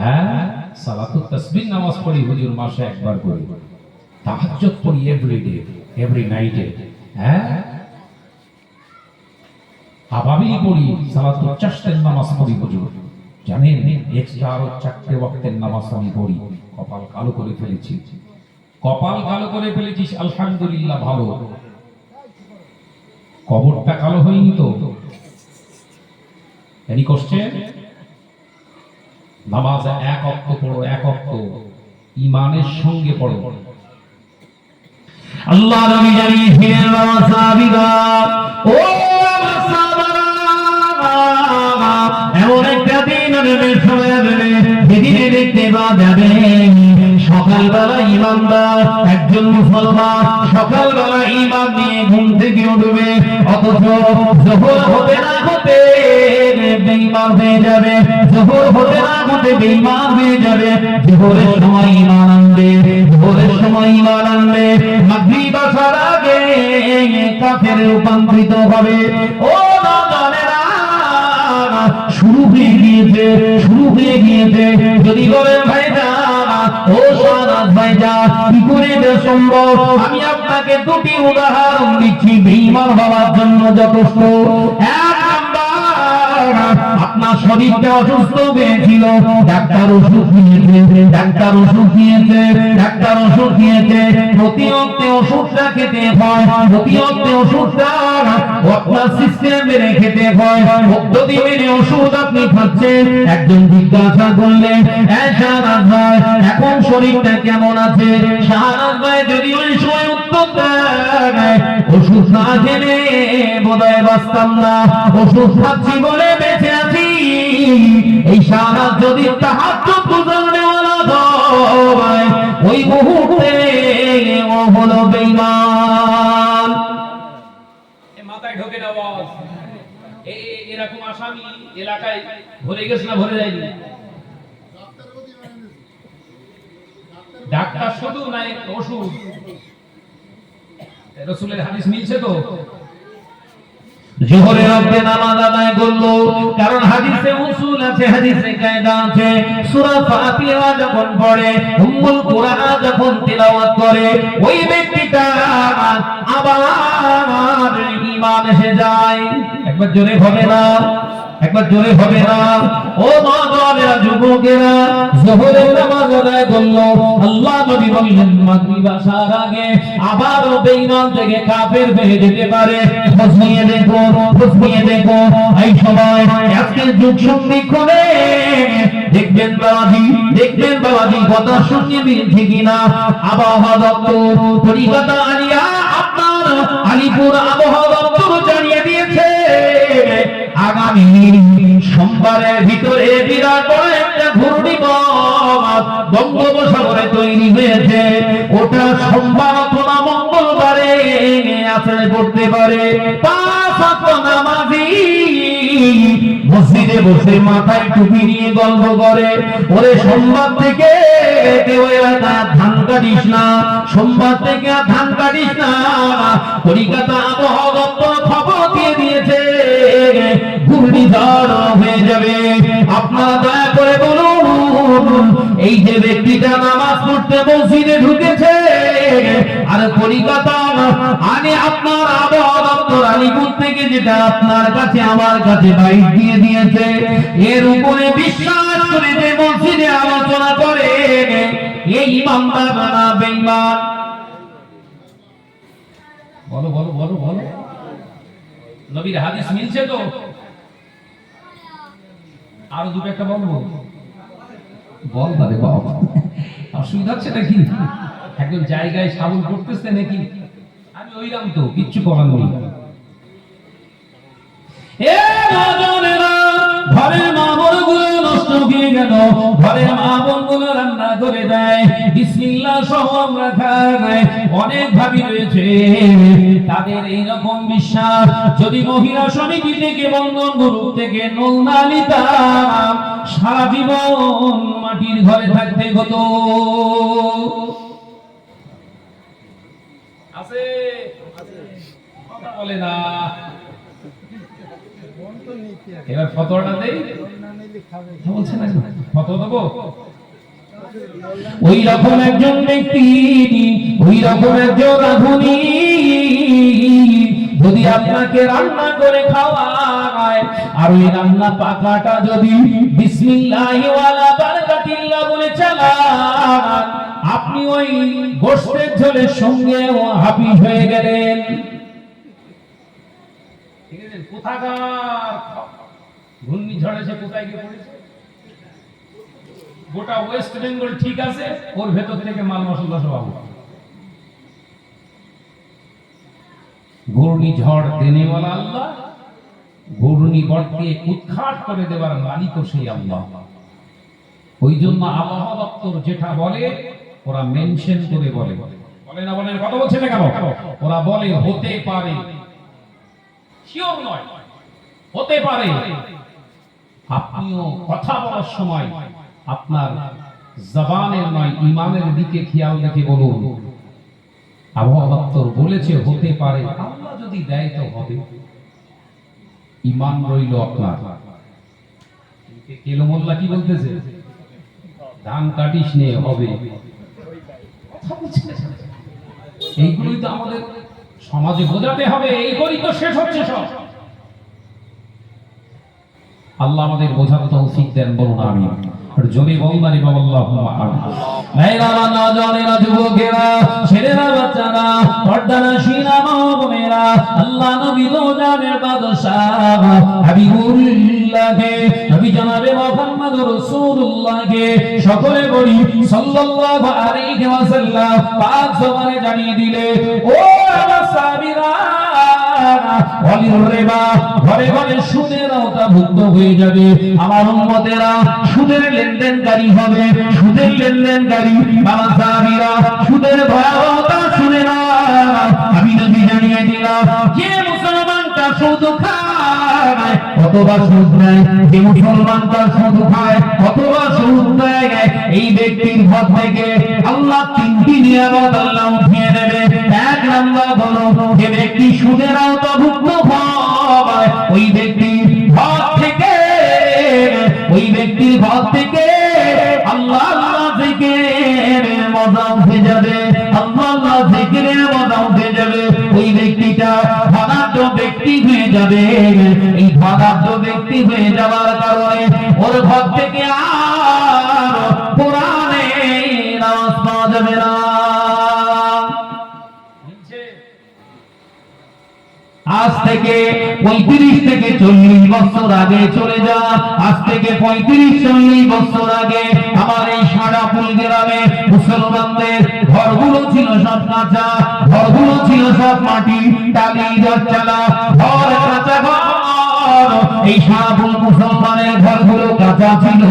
হ্যাঁ সালাতুত তাসবিহ নামাজ পড়ি হুজুর মাসে একবার করি, তাহাজ্জুদ পড়ি এভরিডে এভরি নাইটে, হ্যাঁ আবাবি পড়ি, সালাতুল চারটের নামাজ পড়ি হুজুর, জানেন এক্সট্রা আরো 4টে ওয়াক্তের নামাজ আমি পড়ি। কপাল কালো করে ফেলেছি, কপাল কালো করে ফেলেছিস, আলহামদুলিল্লাহ ভালো, কবরটা কালো হয়নি তো? এনি কোশ্চেন, নামাজ 1 ওয়াক্ত পড়ো, 1 ওয়াক্ত ঈমানের সঙ্গে পড়ো। আল্লাহ নবী জানিয়েছিলেন সাহাবীরা, ও সাহাবারা, এমন একটা দিন নেমে সময় আসবে যেদিনে দেখতে পাওয়া যাবে সকালবেলা ইমানদার একজন মুসলমান সকালবেলা ঈমান নিয়ে ঘুম থেকে উঠবে, অথচ যোহর হতে না হতে বেঈমান হয়ে যাবে, যোহর হতে না হতে বেঈমান হয়ে যাবে, যোহরের সময় ঈমান আনবে, যোহরের সময় ঈমান আনবে, মাগরিব আসার আগে কাফেরে রূপান্তরিত হবে। ও নওজওয়ানেরা, শুরু হয়ে গিয়েছে, শুরু হয়ে গিয়েছে। যদি বলেন ভাইজান, ও শাহনাজ ভাইজান, কি করে এটা সম্ভব? আমি আপনাকে 2টি উদাহরণ দিচ্ছি বেঈমান হওয়ার জন্য যথেষ্ট। এক নাম্বার, আপনার শরীরটা অসুস্থ হয়েছিল, ডাক্তার ওষুধ দিয়েছে, ডাক্তার ওষুধ দিয়েছে, ডাক্তার ওষুধ দিয়েছে, প্রতি অক্টে ওষুধটা খেতে হয়, প্রতি অক্টে ওষুধটা আপনার সিস্টেমে খেতে হয়, পদ্ধতি মেনে ওষুধ আপনি খাচ্ছেন। একজন জিজ্ঞাসা করলেন, শাহনাজ ভাই এখন শরীরটা কেমন আছে? শাহনাজ ভাই যদি ওই সময় উত্তর দেয়, ওষুধ না খেলে বোধহয় বাঁচতাম না, ওষুধ খাচ্ছি বলে বেঁচে আছি, এই শাহনাজ যদি তাহাজ্জুদ গুজারনেওয়ালা হয়, ওই মুহূর্তে ও হলো বেঈমান। মাথায় ঢোকে না আওয়াজ, এরকম আসামি এলাকায় ভরে গেছে না ভরে যায়নি? ডাক্তার শুধু নাই ওষুধ, রাসূলের হাদিস মিলছে তো? জোহরের ওয়াক্তে নামাজ আদায় করলো, কারণ হাদিসে উসুল আছে, হাদিসে কায়দা আছে। সূরা ফাতিহা যখন পড়ে, উম্মুল কুরআন যখন তিলাওয়াত করে, ওই ব্যক্তিটা আবার ঈমান এসে যায়। একবার জোরে হবে না, একবার জোরে হবে না? ও নওজওয়ানেরা, যুবকেরা, যোহরের নামাজ আদায় করলো, আল্লাহ নবী বললেন মাগরিব আসার আগে আবারও বেঈমান থেকে কাফের হয়ে যেতে পারে। খোঁজ নিয়ে দেখো, খোঁজ নিয়ে দেখো। এই সময় আজকের যুগ সন্ধিক্ষণে দেখবেন বাবাজি কথা শুনিয়ে দিয়েছি কিনা। আবহাওয়া দপ্তর কলিকাতা আলিয়া আপনার আলিপুর আবহাওয়া দপ্তর জানিয়ে দিয়েছে আগামী সোমবারের ভিতরে বিরাট বড় একটা ঘূর্ণিঝড় বঙ্গোপসাগরে তৈরি হয়েছে। ওটা সোমবার অথবা মঙ্গলবারে আসরে পড়তে পারে। 5 ওয়াক্ত নামাজি মসজিদে বসে মাথায় টুপি নিয়ে গল্প করে, ওরে সোমবার থেকে কেউ ধান কাটিস না, সোমবার থেকে ধান কাটিস না। কলিকাতা আবহাওয়া দপ্তর খবর দিয়ে দিয়েছে ঘূর্ণিঝড় হয়ে যাবে। আপনারা দয়া করে বলুন, এই যে ব্যক্তিটা নামাজ পড়তে মসজিদে ঢুকেছে আর কলিকাতা আগে আপনার আবহাওয়া দপ্তর আলিপুর থেকে যেটা আপনার কাছে আমার কাছে বাইক দিয়ে দিয়েছে, এর উপরে বিশ্বাস করে যে মসজিদে আলোচনা করে এই ইমানদার না বেঈমান? বলো বলো বলো বলো, নবীর হাদিস মিলছে তো? আর দুটো একটা বলবো, বল বারে বাবা, অসুবিধা হচ্ছে নাকি? একদম জায়গায় সাবল করতেছে নাকি? আমি ওইরাম তো, কিচ্ছু করার নেই। এ নজনেরা, ঘরের মা বোনগুলো নষ্ট হয়ে গেল, ঘরের মা বোনগুলো রান্না করে দেয়, বিসমিল্লাহ সহ আমরা খাই। অনেক ভাবি রয়েছে তাদের এইরকম বিশ্বাস, যদি মহিলা সমিতি থেকে বন্ধন গ্রুপ থেকে নোলনা নিতাম সারা জীবন মাটির ঘরে থাকতে হতো। আছে কথা বলে না, এবার ফতোয়াটা দেই, বলছে না ফতোয়া দেবো। ওই রকম একজন ব্যক্তি, ওই রকম একজন রাঁধুনি যদি আপনাকে রান্না করে খাওয়ায় আর ওই রান্না পাকাটা যদি বিসমিল্লাহি ওয়ালা বারাকাতিল্লাহ বলে চালান, আপনি ওই গোশতের ঝোলের সঙ্গে হাফিজ হয়ে গেলেন। কোথাকার ঘূর্ণিঝড় এসে কোথায় গিয়ে পড়েছে? গোটা ওয়েস্ট বেঙ্গল ঠিক আছে, ওর ভেতর থেকে মাল মশলা সব আবু। ঘূর্ণিঝড় দেনেওয়ালা আল্লাহ, ঘূর্ণিঝড়কে উৎখাট করে দেওয়ার মালিকও সেই আল্লাহ। ওই জন্য আবহাওয়া দপ্তর যেটা বলে ওরা মেনশন করে বলে, বলে না বলেন, কথা বলছে না কেন? ওরা বলে হতে পারে, শিওর নয়, হতে পারে। আপনিও কথা বলার সময় আপনার জবানের নয় ইমানের দিকে খেয়াল রেখে বলুন। আবহাওয়া দপ্তর বলেছে হতে পারে, আল্লাহ যদি দেয় তো হবে। ইমান রইল আপনার। কেলো মোল্লা কি বলতেছে? ধান কাটিস নে হবে। এইগুলোই তো আমাদের সমাজে বোঝাতে হবে, এই করি তো শেষ হচ্ছে সব। আল্লাহ আমাদের বোঝার তৌফিক দেন, বলুন আমিন। আর জমি বলদারি বাবা আল্লাহুম্মা আমিন। মেয়েরা, নওজওয়ানেরা, যুবকেরা, ছেলেরা, বাচ্চারা, পর্দানশীলা মা বোনেরা, আল্লাহ নবী দোজানের বাদশাহ হাবিবুল্লাহকে, নবী জনাবে মুহাম্মদুর রাসূলুল্লাহকে সকলে বলি সাল্লাল্লাহু আলাইহি ওয়াসাল্লাম পাক জবানে জানিয়ে দিলে, ও আমার সাহাবীরা, ঘরে ঘরে সুদের আওতাভুক্ত হয়ে যাবে। আমার উম্মতেরা সুদের লেনদেনকারী হবে, সুদের লেনদেনকারী। বাবা সাহাবীরা সুদের ভয়াবহতা শুনে না, আমি নবী জানিয়ে দিলাম, যে মুসলমানটা সুদ খায় অথবা সুদ নেয়, যে মুসলমানটা সুদ খায় অথবা সুদ দেয়, এই ব্যক্তির ঘর থেকে আল্লাহ 3টি নিয়ামত আল্লাহ উঠিয়ে নেবে। 1 নাম্বার হলো, যে ব্যক্তি সুদের আওতাভুক্ত হয় ওই ব্যক্তির ঘর থেকে, ওই ব্যক্তির ঘর থেকে আল্লাহ আল্লাহ জিকিরের মজা উঠে যাবে, আল্লাহ আল্লাহ জিকিরের মজা উঠে যাবে। ওই ব্যক্তিটা ধনাঢ্য ব্যক্তি হয়ে যাবে। এই ধনাঢ্য ব্যক্তি হয়ে যাওয়ার কারণে ওর ঘর থেকে আর থেকে 35 থেকে 40 বছর আগে চলে যা। আজ থেকে 35-40 বছর আগে আমার এই সারাপুল গ্রামে মুসলমানদের ঘরগুলো ছিল সব কাঁচা, ঘরগুলো ছিল সব মাটি, টালি চালা ঘর, কাঁচা ঘর। এই সারাপুল মুসলমানের ঘরগুলো কাঁচা ছিল,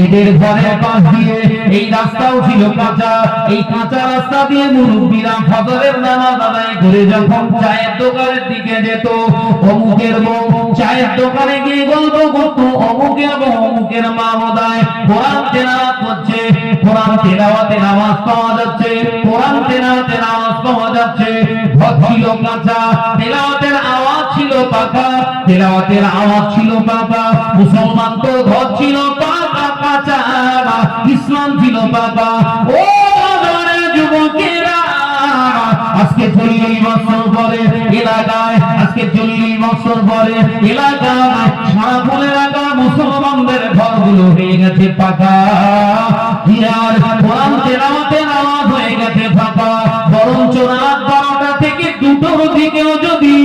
এদের ঘরের পাশ দিয়ে এই রাস্তাও ছিল কাঁচা। এই কাঁচা রাস্তা দিয়ে মুরব্বীরা ফজরের নামাজ আদায় করে যখন চায়ের দোকানের দিকে যেত, অমুকের বউ চায়ের দোকানে গিয়ে গল্প করত, অমুকের বউ অমুকের মা বোধহয় কোরআন তেলাওয়াত করছে, কোরআন তেলাওয়াতের আওয়াজ পাওয়া যাচ্ছে, কোরআন তেলাওয়াতের আওয়াজ পাওয়া যাচ্ছে। ঘর ছিল কাঁচা, তেলাওয়াতের আওয়াজ ছিল পাকা, তেলাওয়াতের আওয়াজ ছিল পাকা। মুসলমান তো ঘর ছিল পাকা কাঁচা, ইসলাম ছিল পাকা। ও যুবকেরা, আজকে 40 বছর পরে এলাকায়, আজকে 40 বছর পরে এলাকায় সারাপুর এলাকা মুসলমানদের ঘরগুলো হয়ে গেছে পাকা। আর কোরআন তেলাওয়াতের আওয়াজ হয়ে গেছে ফাঁকা। বরঞ্চ রাত 12টা থেকে 2টোর দিকেও যদি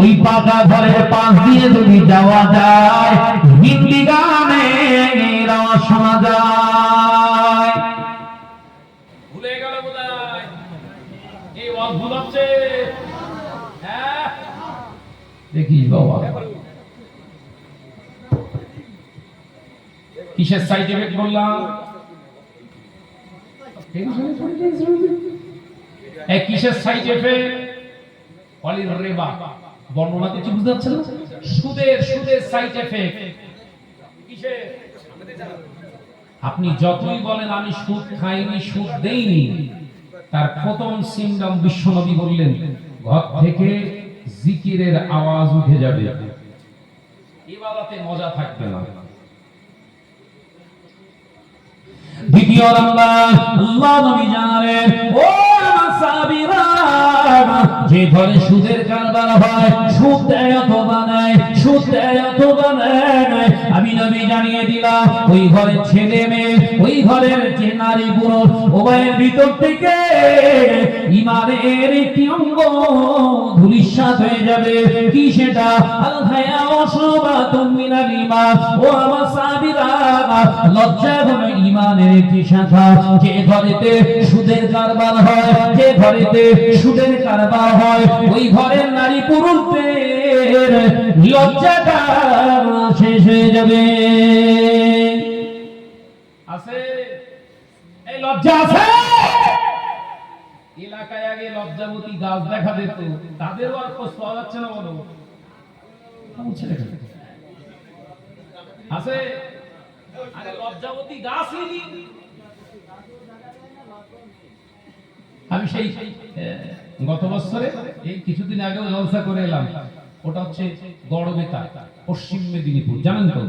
ওই পাকা ঘরের পাশ দিয়ে যদি যাওয়া যায়, হিন্দি গানের আওয়াজ শোনা যায়। ভুলে গেল বোধহয় এই অদ্ভুত হচ্ছে। হ্যাঁ দেখিস বাবা, কিসের সাইড এফেক্ট বললাম? এই কিসের সাইড এফেক্ট? অলির রেবা বর্ণনা কিছু বুঝতে পারছেন না? সুদের সাইড এফেক্ট কিসের? আপনি যতই বলেন আমি সুদ খাইনি, সুদ দেইনি, তার প্রথম সিম্পটম বিশ্বনবী বললেন ঘর থেকে জিকিরের আওয়াজ উঠে যাবে, ইবাদতে মজা থাকবে না। দ্বিতীয় নাম্বার, আল্লাহ নবী জানেন ও সাহাবীরা, যে ঘরে সুদের কারবার হয়, সুদ দেয় অথবা নেয়, সুদ দেয় অথবা নেয়, আমি নবী জানিয়ে দিলাম ওই ঘরের ছেলে মেয়ে, ওই ঘরের যে নারী পুরুষ উভয়ের ভিতর থেকে ঈমানের একটি অঙ্গ ধূলিসাৎ হয়ে যাবে। কি সেটা? আল হায়াউ শুবাতুম মিনাল ঈমান। ও আমার সাহাবীরা, লজ্জা হলো ঈমানের একটি শাখা। যে ঘরেতে সুদের কারবার হয়, যে ঘরেতে সুদের কারবার হয়, ওই ঘরের নারী পুরুষদের লজ্জাটা শেষ হয়ে যাবে। আছে এই লজ্জা আছে? এলাকায় আগে লজ্জাবতী গাছ দেখা যেত, তাদেরও আর খোঁজ পাওয়া যাচ্ছে না। বলো আছে? আরে লজ্জাবতী গাছই নেই। আমি সেই গত বছরে এই কিছুদিন আগেও জলসা করে এলাম। ওটা হচ্ছে গড়বেতা, পশ্চিম মেদিনীপুর, জানেন তো?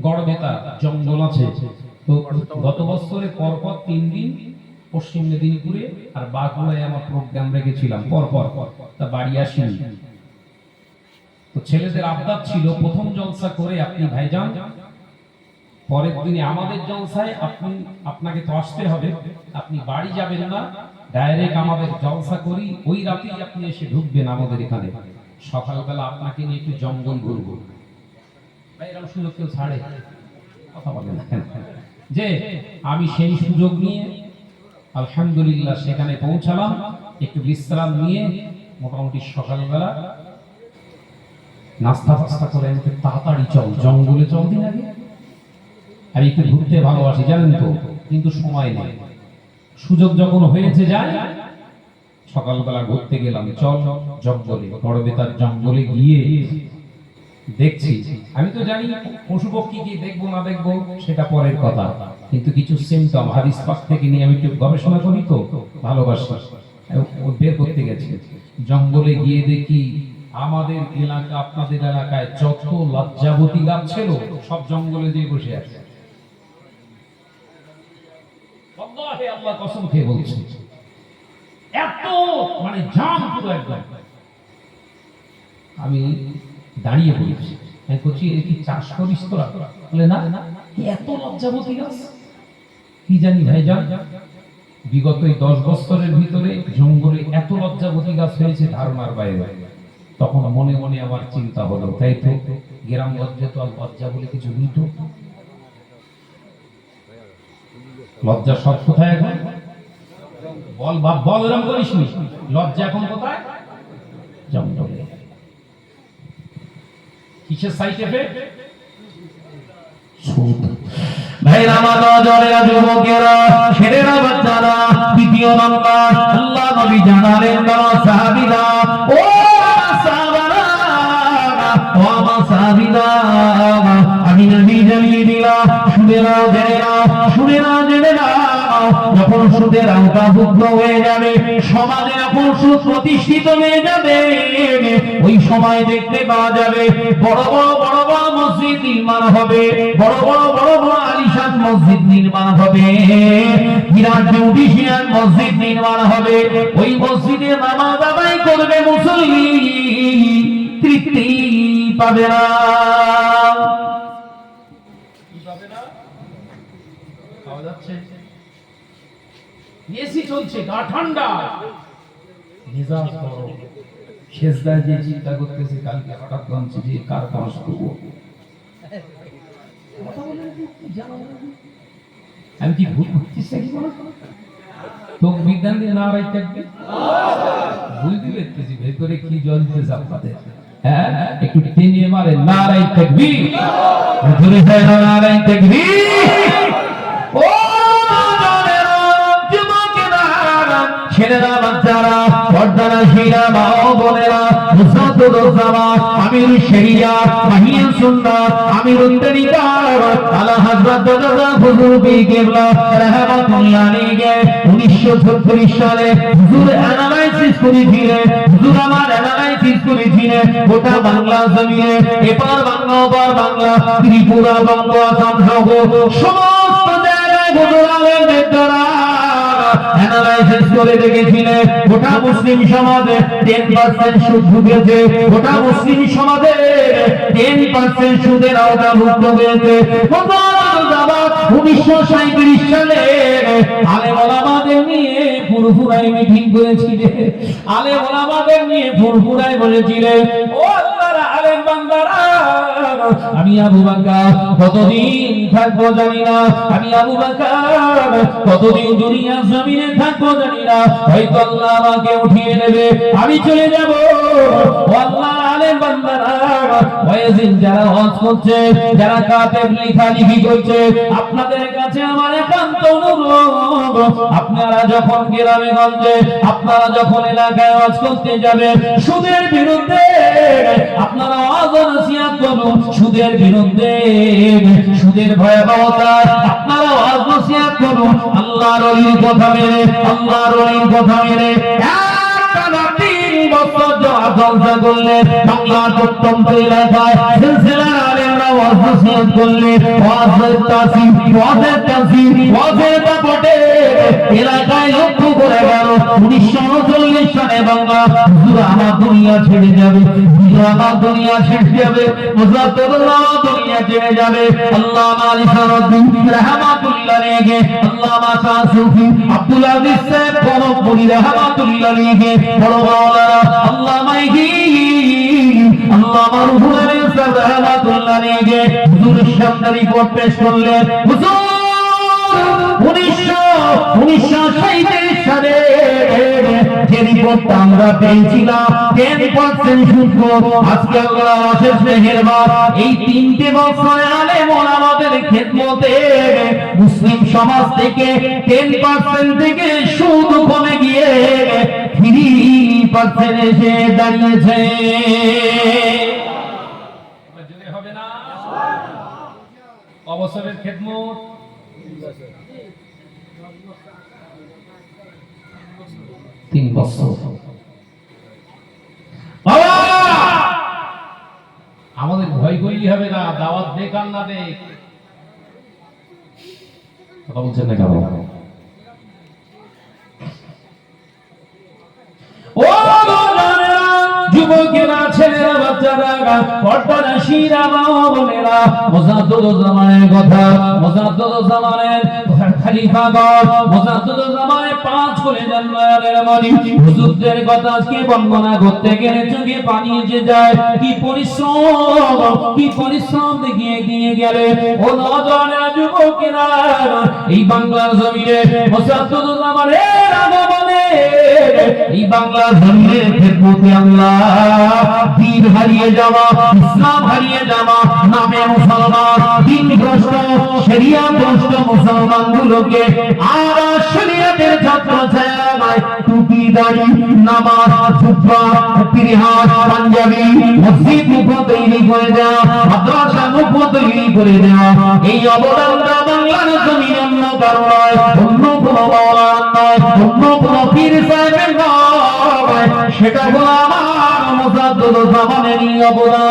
গড়বেতা জঙ্গল আছে। তো গত বছরে পরপর 3 দিন পশ্চিম মেদিনীপুরে আর বাঁকুড়ায় আমার প্রোগ্রাম রেখেছিলাম পরপর, তা বাড়ি আসিনি। তো ছেলেদের আবদার ছিল প্রথম জলসা করে আপনি ভাইজান, পরের দিনে আমাদের জলসায় আপনাকে তো আসতে হবে, আপনি বাড়ি যাবেন না, ডাইরেক্ট আমাদের জলসা করি, ওই রাতেই আপনি এসে ঢুকবেন আমাদের এখানে, সকালবেলা আপনাকে নিয়ে একটু জঙ্গল ঘুরবো। ভাই এরকম সুযোগ কেউ ছাড়ে? কথা বলে না। যে আমি সেই সুযোগ নিয়ে আলহামদুলিল্লাহ সেখানে পৌঁছালাম, একটু বিশ্রাম নিয়ে মোটামুটি সকালবেলা নাস্তা ফাস্তা করে আমাকে তাড়াতাড়ি চল, জঙ্গলে চল দিন আগে। আমি একটু ঘুরতে ভালোবাসি জানেন তো, কিন্তু সময় নেই। সুযোগ যখন হয়েছে যায়, সকালবেলা ঘুরতে গেলাম, চল জঙ্গলে, গড়বেতার জঙ্গলে গিয়ে দেখছি, আমি তো জানি পশু পক্ষী কি দেখবো না দেখবো সেটা পরের কথা, কিন্তু কিছু সিম্পটম হাদিস পাক থেকে নিয়ে আমি একটু গবেষণা করি তো, ভালোবাসি, বের করতে গেছি। জঙ্গলে গিয়ে দেখি আমাদের এলাকা, আপনাদের এলাকায় যত লজ্জাবতী গাছ ছিল সব জঙ্গলে দিয়ে বসে আছে। আল্লাহে আল্লাহ কসম খেয়ে বলছি, এত মানে জাম পুরো একদম। আমি দাঁড়িয়ে বলছি, আমি বলছি এর কি চাষ করিস তোরা? বলে না, এত লজ্জাবতী গাছ কি জানি ভাইজান, বিগত এই 10 বছরের ভিতরে জঙ্গলে এত লজ্জাবতী গাছ হয়েছে ধারণার বাইরে। তখন মনে মনে আমার চিন্তা হলো, তাই তো গ্রামগঞ্জে তো আর লজ্জা বলে কিছু নেই তো। লজ্জা সব কোথায় এখন? বল বাপ বল, এরকম করিস নি। লজ্জা এখন কোথায়? জঙ্গলে। কিসের সাইড এফেক্ট? সুদ। ভাইরা আমার নজরেরা যুবকেরা ছেলেরা বাচ্চারা দ্বিতীয় নাম্বার আল্লাহ নবী জানালেন সাহাবীরা ও সাহাবারা ও আমার সাহাবীরা আমি নবী জানিয়ে দিলাম সুদেরা জেনে নাও যখন সুদের আওতাভুক্ত হয়ে যাবে সমাজে যখন সুদ প্রতিষ্ঠিত হয়ে যাবে ওই সময় দেখতে পাওয়া যাবে বড় বড় মসজিদ নির্মাণ হবে, বড় বড় আলিশান মসজিদ নির্মাণ হবে, বিরাট বিউটিশিয়ান মসজিদ নির্মাণ হবে। ওই মসজিদে নামাজ আদায় করবে মুসল্লি, তৃপ্তি পাবে না। এসি চলছে, গা ঠান্ডা, মেজাজ গরম, সেজদায় যে চিন্তা করতেছে কালকে হঠাৎ ভাবছি যে কার কাজ করবো। আমি কি ভুল করতেছি নাকি বলো তো? বিজ্ঞান দিয়ে না রাই থাকবে বুঝতে পেরেছি ভেতরে কি জ্বলতেছে আপনাদের। হ্যাঁ, একটু টেনে মারে নারাই থাকবি, ধরে যায় না নারাই থাকবি। ও ছেলেরা বাচ্চারা পর্দারা শিরা মা ও বোনেরা মুসাদ্দুজ্জামান আমির শরিয়া মাহিয়ান সুন্নাত আমিরুত তরিকাত আলা হযরত দাদা হুজুর পীর কেবলা রাহমাতুল্লাহ আলাইহি 1936 সালে হুজুর অ্যানালাইসিস করেছিলেন। হুজুর আমার অ্যানালাইসিস করেছিলেন গোটা বাংলা জমিনে, এপার বাংলা ওপার বাংলা, ত্রিপুরা, বঙ্গ, আসাম সহ সমস্ত জায়গায় হুজুর আলেমদের দ্বারা অ্যানালাইসিস করে দেখেছিলেন গোটা মুসলিম সমাজে 10% সুদ ঢুকেছে, গোটা মুসলিম সমাজে 10% সুদের আওতাভুক্ত হয়েছে। 1937 সালে আলেম ওলামাদের নিয়ে ফুরফুরায় মিটিং করেছিলেন, আলেম ওলামাদের নিয়ে ফুরফুরায় বলেছিলেন ও আল্লাহর আলেম বান্দারা, আমি আবু বকর কতদিন থাকবো জানি না, আমি আবু বকর কতদিন দুনিয়ার জমিনে থাকবো জানি না, হয়তো আল্লাহ আমাকে উঠিয়ে নেবে, আমি চলে যাব। ও আল্লাহর আলেম বান্দারা, ওয়াজিন যারা ওয়াজ করছে, যারা কাতেব লেখালেখি করছে, আপনাদের কাছে আমার একান্ত অনুরোধ, আপনারা যখন গ্রামে গঞ্জে, আপনারা যখন এলাকায় ওয়াজ করতে যাবেন, সুদের বিরুদ্ধে আপনারা ওয়াজ নসিহত করুন, সুদের বিরুদ্ধে, সুদের ভয়াবহতা আপনারা ওয়াজ নসিহত করুন। আল্লাহর ওলির কথা মেনে, আল্লাহর ওলির কথা মেনে টানা 3 বছর জলসা করলে বাংলার প্রত্যন্ত এলাকায় সিলসিলার আলেমরা ওয়াজ নসিহত করলে ওয়াজের দাপটে এলাকায় লক্ষ্য করে গেল 1939 সালে বাংলা হুজুর আমার দুনিয়া ছেড়ে যাবে, হুজুর আমার দুনিয়া ছেড়ে যাবে, মুজাদ্দিদুল্লাহ দুনিয়া ছেড়ে যাবে। আল্লামা আলী সারুদ্দিন রাহমাতুল্লাহ আলাইহি, আল্লামা শাহ সুফি আব্দুল আজিজ সাহেব গণপুরি রাহমাতুল্লাহ আলাইহি, বড় মাওলানা আল্লামা আল্লামা রুহুল আমিন সাহেব রাহমাতুল্লাহ আলাইহি হুজুরের সামনে রিপোর্ট পেশ করলেন। হুজুর 1937 সালে যে রিপোর্টটা আমরা পেয়েছিলাম 10% সুদ, আজকে আল্লাহ অশেষ মেহেরবান এই 3টে বছর আলেম ওলামাদের খেদমতে মুসলিম সমাজ থেকে 10% থেকে সুদ কমে গিয়ে 3% এসে দাঁড়িয়েছে। হবে না অবসরের খেদমত 3 বছর। আমাদের ভয় করলেই হবে না, দাওয়াত দেখ আর না দেখ, কথা বলছেন না কেন? ও যুবকেরা, ছেলেরা, বাচ্চারা, পর্দার শিরা বোনেরা, মুজাদ্দুদুজ্জামানের কথা, মুজাদ্দুদুজ্জামানের খলিফাগণ, মুজাদ্দুদুজ্জামানের 5 খলিফার নয়নের মণি হুজুরদের কথা আজকে বর্ণনা করতে গেলে চোখে পানি এসে যায়। কি পরিশ্রম দেখিয়ে দিয়ে গেলে ও নওজওয়ানেরা, যুবকেরা, এই বাংলার জমিনে মুজাদ্দুদুজ্জামানের আগমনে এই বাংলার জমিনের খেদমতে আল্লাহ দ্বীন হারিয়ে যাওয়া, ইসলাম হারিয়ে যাওয়া, নামে মুসলমান, দ্বীন ভ্রষ্ট, শরিয়াত ভ্রষ্ট মুসলমানগুলোকে আর শরিয়াতের ছাত্র ছায়ায় টুপি দাড়ি, নামাজ, জুব্বা, পিরহান, পাঞ্জাবি, মসজিদ মুখ তৈরি করে দেওয়া, মাদ্রাসা মুখ তৈরি করে দেওয়া, এই অবদানটা বাংলার জমিনে অন্য কারো নয়, অন্য কোনো মাওলানা নয়, অন্য কোনো পীর সাহেবের নয়, সেটা হলো আমার মুজাদ্দুদুজ্জামানেরই অবদান।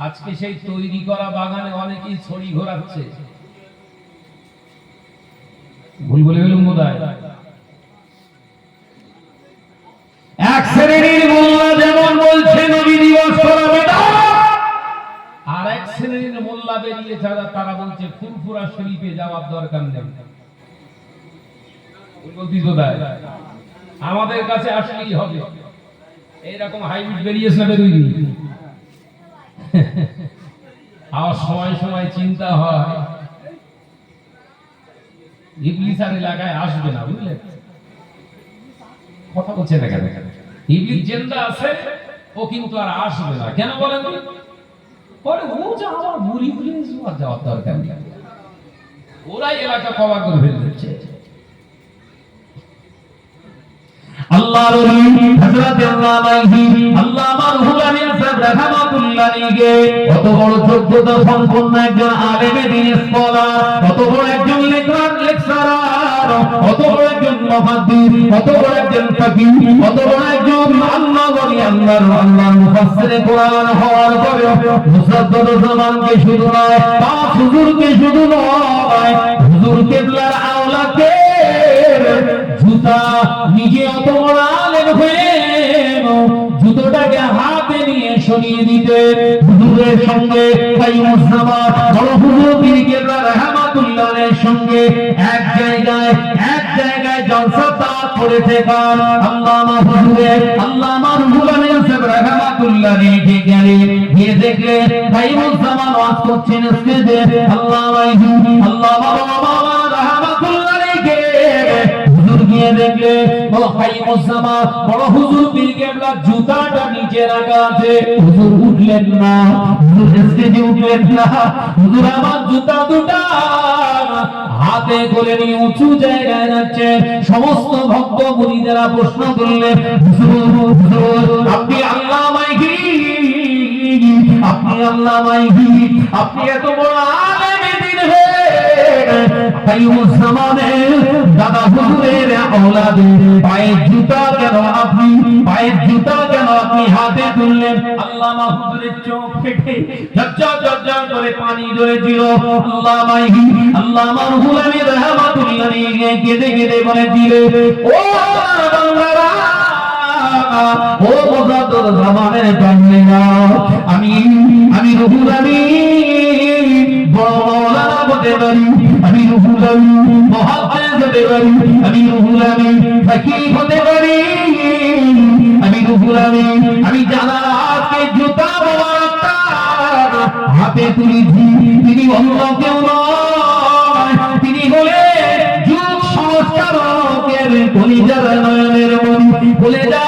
আজকে সেই তৈরি করা বাগানে অনেকেই ছড়ি ঘোরাচ্ছে। ভুল বলে গেলুম বোধহয়। এক শ্রেণীর মোল্লা যেমন বলছে নবী দিবস করা বেদাত, আর এক শ্রেণীর মোল্লা বেরিয়ে তারা বলছে ফুরফুরা শরীফে যাওয়ার দরকার নেই। বলতিস বোধহয় আমাদের কাছে আসলেই হবে, এইরকম হাইব্রিড বেরিয়েছে না বেরোয়নি। আমার সময় সময় চিন্তা হয় ইবলিস আর এলাকায় আসবে না, বুঝলেন? কথা বলছে না কেন? ইবলিস জিন্দা আছে, ও কিন্তু আর আসবে না। কেন বলেন? পরে ও যা আমার মুড়ি মুড়ি যাওয়ার দরকার নেই, ওরাই এলাকা কভার করে ফেলে দিচ্ছে। আল্লাহর ওলি হযরত আল্লামা রুহুল আমিন সাহেব রাহমাতুল্লাহ আলাইহি কত বড় যোগ্যতা সম্পন্ন একজন আলেমে দ্বীন স্কলার, কত বড় একজন লেকচারার, কত বড় একজন মুহাদ্দিস, কত বড় একজন ফাকিহ, কত বড় একজন আল্লাহর ওলি, আল্লাহর মুফাসসিরে কোরআন হওয়ার পরে মুজাদ্দুদুজ্জামানকে শুধু নয়, 5 হুজুরকে শুধু নয়, হুজুর কিবলার আওলাদকে জুতা নিজে অত বড় আলেম হয়ে জুতোটাকে হাতে নিয়ে সরিয়ে দিতে হুজুরের সঙ্গে কাইমুজ্জামান বড় হুজুর পীর কেবলা রাহমাতুল্লাহের সঙ্গে এক জায়গায় জলসা তাওয়াত করেছে। কার আল্লামা হুজুরে আল্লামা রুহুল আমিন সাহেব রাহমাতুল্লাহ আলাইহি গিয়ে দেখলে কাইমুজ্জামান ওয়াজ করছেন স্টেজে। আল্লামা রাহমাতুল্লাহ আলাইহি গিয়ে দেখলে বড় হুজুর পীর কেবলা জুতাটা নিচে রাখা আছে। হুজুর উঠলেন না, হুজুর স্টেজে উঠলেন না, হুজুর আমার জুতা দুটা হাতে করে নিয়ে উঁচু জায়গায় যাচ্ছে। সমস্ত ভক্ত মুরিদেরা প্রশ্ন করলেন, হুজুর আপনি আপনি এত বড় আলেমে দ্বীন হয়ে কাইমুজ্জামানের দাদা হুজুরের আওলাদ, পায়ের জুতা কেন আপনি হাতে তুললেন? আল্লামা হুজুরের চোখ ফেটে ঝরঝর করে পানি ঝরেছিল। আল্লামা রুহুল আমিন রাহমাতুল্লাহ আলাইহি কেঁদে বলে দিলে, ও বাংলারা, ও মুজাদ্দুদুজ্জামানের বান্দা, আমি রুহুল আমিন বড় মাওলানা হতে পারি, আমি রুহুল আমিন মুহাদ্দিস হতে পারি, আমি রুহুল আমিন ফাকিহ হতে পারি, আমি রুহুল আমিন আমি জান্নাতকে জুতা মোবারকটা হাতে তুলেছি। তিনি অন্য কেউ নয়, তিনি হলেন যুগ সংস্কারকের কলিজার নয়নের মণি, কলিজা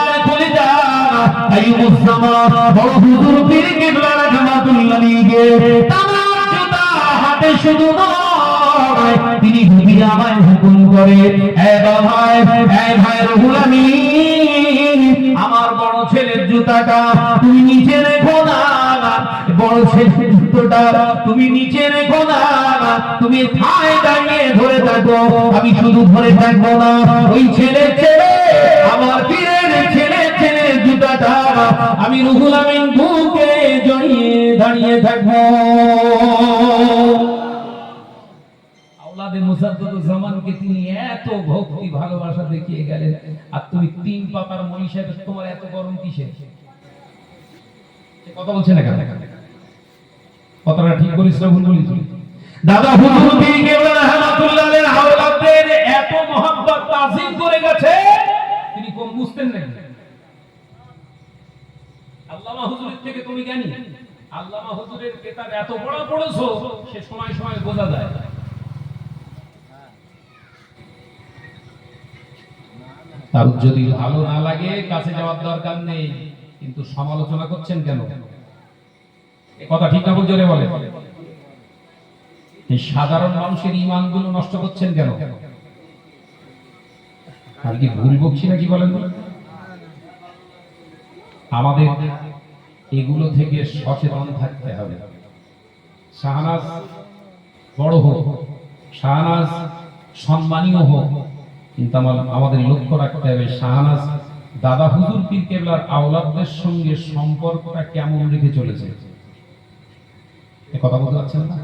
কাইমুজ্জামান বড় হুজুর পীর কেবলা রাহমাতুল্লাহ আলাইহি তামাম জুতা হাতে শুধু নয়, তিনি যদি আমায় হুকুম করে, এ ভাই রুহুল আমিন, আমার বড় ছেলের জুতাটা তুমি নিচে রেখো না, বড় ছেলের জুতোটা তুমি নিচে রেখো না, তুমি ঠায় দাঁড়িয়ে ধরে থাকো। আমি শুধু ধরে থাকবো না, ওই ছেলে আমার পীরের ছেলে জুতাটা আমি রুহুল আমিন বুকে জড়িয়ে দাঁড়িয়ে থাকবো। আওলাদে মুজাদ্দুদুজ্জামানকে তিনি এত ভক্তি ভালোবাসা দেখিয়ে গেলেন, আর তুমি 3 পাতার মনি সাহেব, তোমার এত গরম কিসের? কথা বলছেন না কেন? কথাটা ঠিক বলিস না ভুল বলিস? দাদা হুজুর পীর কেবলা রহমাতুল্লাহ আলাইহির আওলাদদের এত মহব্বত তাজিম করে গেছে, তিনি কম বুঝতেন না। আল্লামা হুজুরের থেকে তুমি জ্ঞানী। আল্লামা হুজুরের কিতাব এত বড় পড়েছো, সে সময় সময় বোঝা যায়। তার যদি ভালো না লাগে কাছে যাওয়ার দরকার নেই, কিন্তু সমালোচনা করছেন কেন? এই কথা ঠিক না ভুল জোরে বলে? এই সাধারণ মানুষের ঈমানগুলো নষ্ট করছেন কেন? আমি কি ভুল বকছি নাকি বলেন? আমাদের এগুলো থেকে সচেতন থাকতে হবে। শাহনাজ বড় হোক, শাহনাজ সম্মানীয় হোক, কিন্তু আমাদের লক্ষ্য রাখতে হবে শাহনাজ দাদা হুজুর পীর কেবলার আওলাদদের সঙ্গে সম্পর্কটা কেমন রেখে চলেছে। এ কথা বলতে পারছেন না?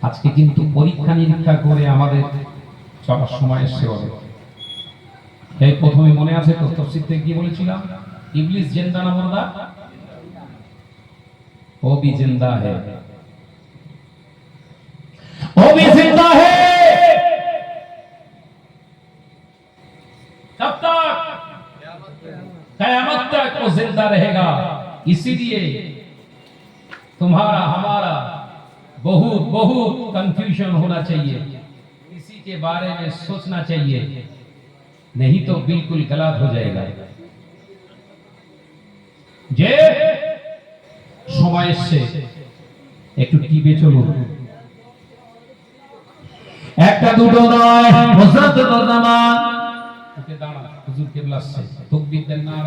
আজকে কিন্তু পরীক্ষা নিরীক্ষা করে আমাদের চলার সময় এসে বলে। এই প্রথমে মনে আছে তো তাফসীর থেকে কি বলেছিলাম? ইবলিস জিন্দা না মুর্দা? ও भी जिंदा है, वो भी जिंदा है तब तक कयामत तक वो जिंदा रहेगा। इसीलिए तुम्हारा हमारा बहुत बहुत कंफ्यूजन होना चाहिए, इसी के बारे में सोचना चाहिए, नहीं तो बिल्कुल गलत हो जाएगा। যে সময় এসে একটু টিপে চলুন। একটা দুটো নয়, হযরত জামান উঠে দাঁড়ান, হুজুর কেবলা আসছে, তাকবীর দেন না।